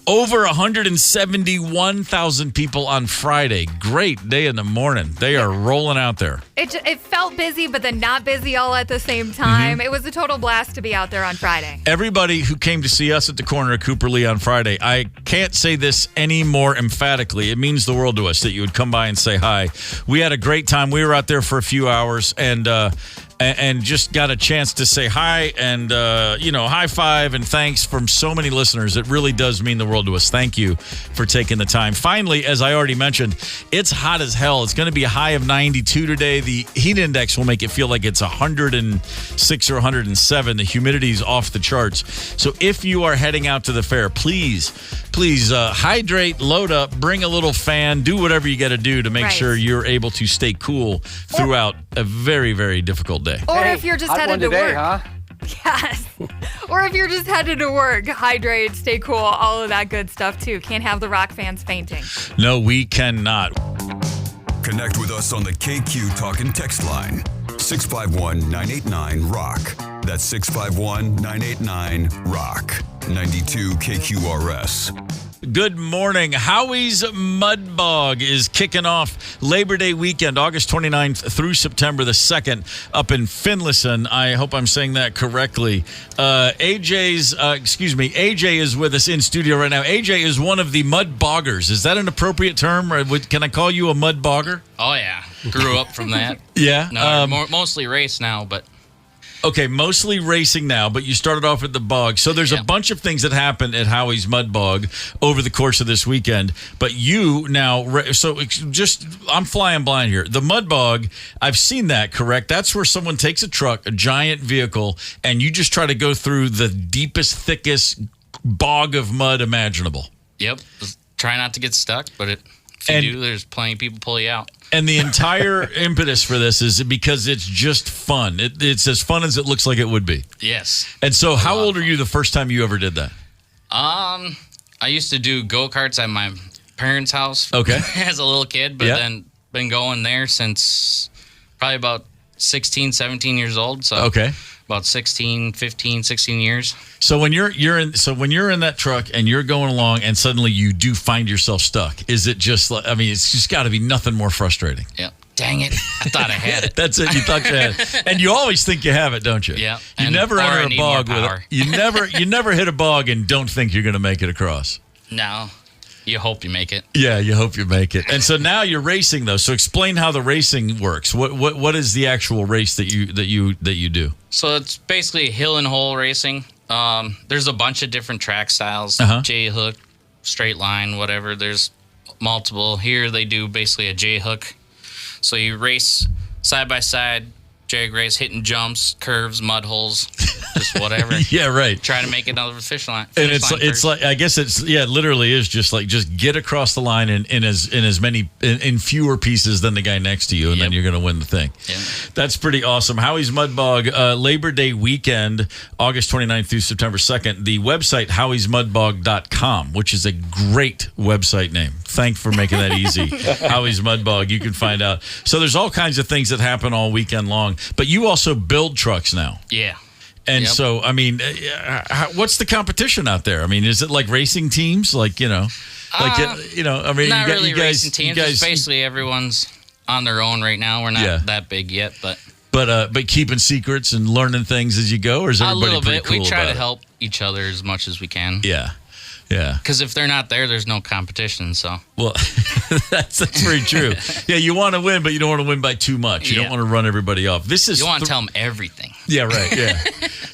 S2: Over 171,000 people on Friday. Great day in the morning. They are rolling out there.
S4: It felt busy, but then not busy all at the same time. Mm-hmm. It was a total blast to be out there on Friday.
S2: Everybody who came to see us at the corner of Cooper Lee on Friday, I can't say this any more emphatically. It means the world to us that you would come by and say hi. We had a great time. We were out there for a few hours and just got a chance to say hi and, high five and thanks from so many listeners. It really does mean the world to us. Thank you for taking the time. Finally, as I already mentioned, it's hot as hell. It's going to be a high of 92 today. The heat index will make it feel like it's 106 or 107. The humidity's off the charts. So if you are heading out to the fair, please hydrate, load up, bring a little fan, do whatever you got to do to make sure you're able to stay cool throughout a very, very difficult day.
S4: Or if you're just headed to work. Huh? Yes. Or if you're just headed to work, hydrate, stay cool, all of that good stuff too. Can't have the Rock fans fainting.
S2: No, we cannot.
S1: Connect with us on the KQ Talk and Text line, 651-989-ROCK. That's 651-989-ROCK. 92 KQRS.
S2: Good morning. Howie's Mud Bog is kicking off Labor Day weekend, August 29th through September the 2nd up in Finlayson. I hope I'm saying that correctly. AJ is with us in studio right now. AJ is one of the mud boggers. Is that an appropriate term? Or can I call you a mud bogger?
S16: Oh, yeah. Grew up from that.
S2: Yeah.
S16: No, mostly race now, but...
S2: Okay, mostly racing now, but you started off at the bog. So there's a bunch of things that happen at Howie's Mud Bog over the course of this weekend. But you now, I'm flying blind here. The Mud Bog, I've seen that, correct? That's where someone takes a truck, a giant vehicle, and you just try to go through the deepest, thickest bog of mud imaginable.
S16: Yep. Try not to get stuck, but if you do, there's plenty of people pull you out.
S2: And the entire impetus for this is because it's just fun. It's as fun as it looks like it would be.
S16: Yes.
S2: And so how old are you the first time you ever did that?
S16: I used to do go-karts at my parents' house as a little kid, but then been going there since probably about 16, 17 years old. So about 15, 16 years. So when you're in that truck and you're going along and suddenly you do find yourself stuck, is it just like, I mean, it's just got to be nothing more frustrating. Yeah. Dang it. I thought I had it. That's it. You thought you had it. And you always think you have it, don't you? Yeah. You never enter a bog with it. You never hit a bog and don't think you're going to make it across. No. You hope you make it. Yeah, you hope you make it. And so now you're racing though. So explain how the racing works. What is the actual race that you do? So it's basically hill and hole racing. There's a bunch of different track styles. J hook, straight line, whatever. There's multiple. Here they do basically a J hook. So you race side by side, jag race, hitting jumps, curves, mud holes, just whatever. Yeah, right. Try to make it over the finish line. And it's like, I guess it literally is just get across the line in fewer pieces than the guy next to you, and then you're going to win the thing. Yep. That's pretty awesome. Howie's Mud Bog, Labor Day weekend, August 29th through September 2nd. The website, howiesmudbog.com, which is a great website name. Thanks for making that easy. Howie's Mud Bog, you can find out. So there's all kinds of things that happen all weekend long, but you also build trucks now. Yeah. And so, I mean, what's the competition out there? I mean, is it like racing teams? I mean, not really racing teams. It's basically everyone's on their own right now. We're not that big yet, but keeping secrets and learning things as you go, or is everybody a little bit? Cool, we try to help each other as much as we can. Yeah. Yeah. Because if they're not there, there's no competition. So. Well, that's very true. Yeah, you want to win, but you don't want to win by too much. You don't want to run everybody off. You want to tell them everything. Yeah, right. Yeah.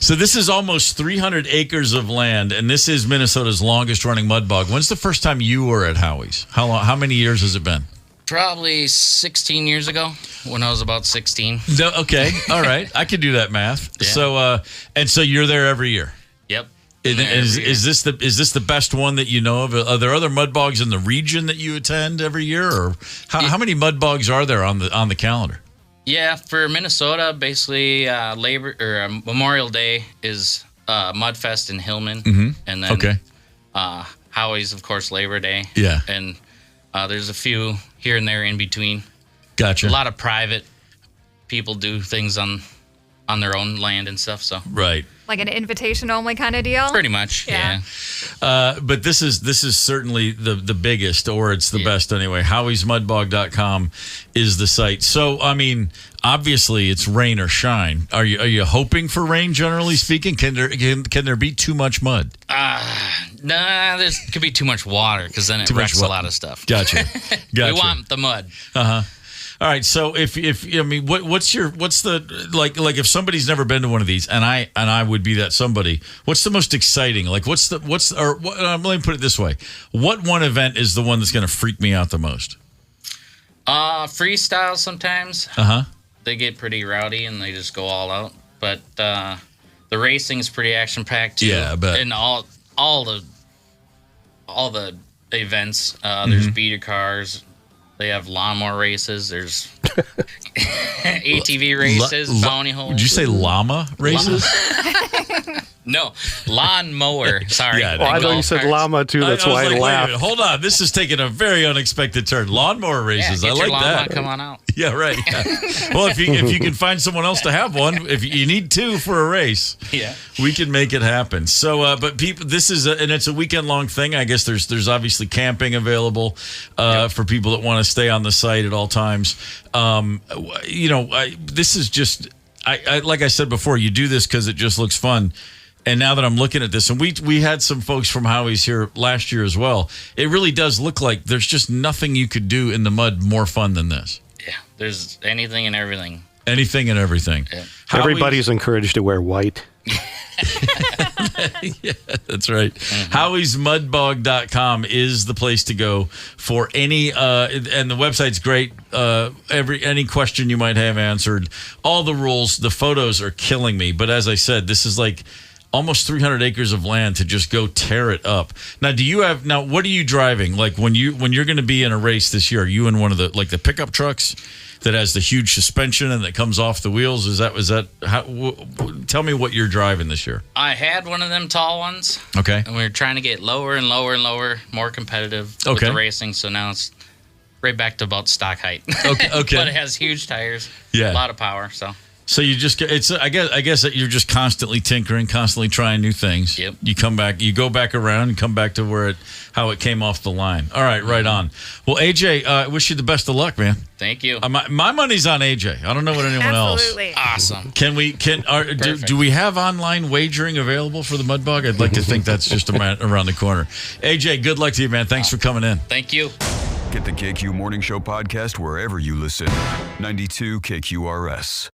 S16: So this is almost 300 acres of land, and this is Minnesota's longest running mud bog. When's the first time you were at Howie's? How many years has it been? Probably 16 years ago, when I was about 16. No, okay. All right. I can do that math. Yeah. So you're there every year? Yep. Is this the best one that you know of? Are there other mud bogs in the region that you attend every year, or how many mud bogs are there on the calendar? Yeah, for Minnesota, basically Memorial Day is Mudfest in Hillman, and then Howie's, of course, Labor Day. Yeah, and there's a few here and there in between. Gotcha. A lot of private people do things on their own land and stuff. So right. Like an invitation only kind of deal? Pretty much, yeah. But this is certainly the biggest, or it's the best anyway. Howie'sMudBog.com is the site. So, I mean, obviously it's rain or shine. Are you hoping for rain, generally speaking? Can there be too much mud? Nah, there could be too much water, because then it wrecks a lot of stuff. Gotcha. We want the mud. Uh-huh. All right, so if I mean, what's the like if somebody's never been to one of these, and I would be that somebody, what's the most exciting? Like let me put it this way: what one event is the one that's going to freak me out the most? Freestyle sometimes. They get pretty rowdy and they just go all out, but the racing is pretty action packed too. Yeah, I bet. And all the events, there's beater cars. They have lawnmower races. There's ATV races, bounty holes. Would you say llama races? No, lawnmower. Sorry. Yeah, I thought you said llama too. That's why I laughed. Hold on, this is taking a very unexpected turn. Lawnmower races. I like that. Come on out.
S2: Yeah, right. Yeah. Well, if you can find someone else to have one, if you need two for a race, we can make it happen. So, but people, this is and it's a weekend long thing. I guess there's obviously camping available for people that want to stay on the site at all times. This is just I like I said before, you do this because it just looks fun. And now that I'm looking at this, and we had some folks from Howie's here last year as well, it really does look like there's just nothing you could do in the mud more fun than this.
S16: Yeah, there's anything and everything.
S2: Anything and everything.
S16: Yeah.
S3: Everybody's encouraged to wear white.
S2: Yeah, that's right. Mm-hmm. Howie'sMudbog.com is the place to go for any, and the website's great. Any question you might have answered, all the rules, the photos are killing me. But as I said, this is like almost 300 acres of land to just go tear it up. Now, what are you driving? Like when you're going to be in a race this year, are you in one of the pickup trucks that has the huge suspension and that comes off the wheels? Is that tell me what you're driving this year.
S16: I had one of them tall ones.
S2: Okay.
S16: And we were trying to get lower and lower and lower, more competitive with the racing. So now it's right back to about stock height. Okay. But it has huge tires. Yeah. A lot of power. So
S2: you just I guess that you're just constantly tinkering, constantly trying new things.
S16: Yep.
S2: You go back around and come back to how it came off the line. All right, right on. Well, AJ, I wish you the best of luck, man.
S16: Thank you.
S2: My money's on AJ. I don't know what anyone
S4: Absolutely.
S2: else.
S16: Awesome.
S2: Do we have online wagering available for the Mud Bog? I'd like to think that's just around the corner. AJ, good luck to you, man. Thanks for coming in.
S16: Thank you.
S1: Get the KQ Morning Show podcast wherever you listen. 92 KQRS.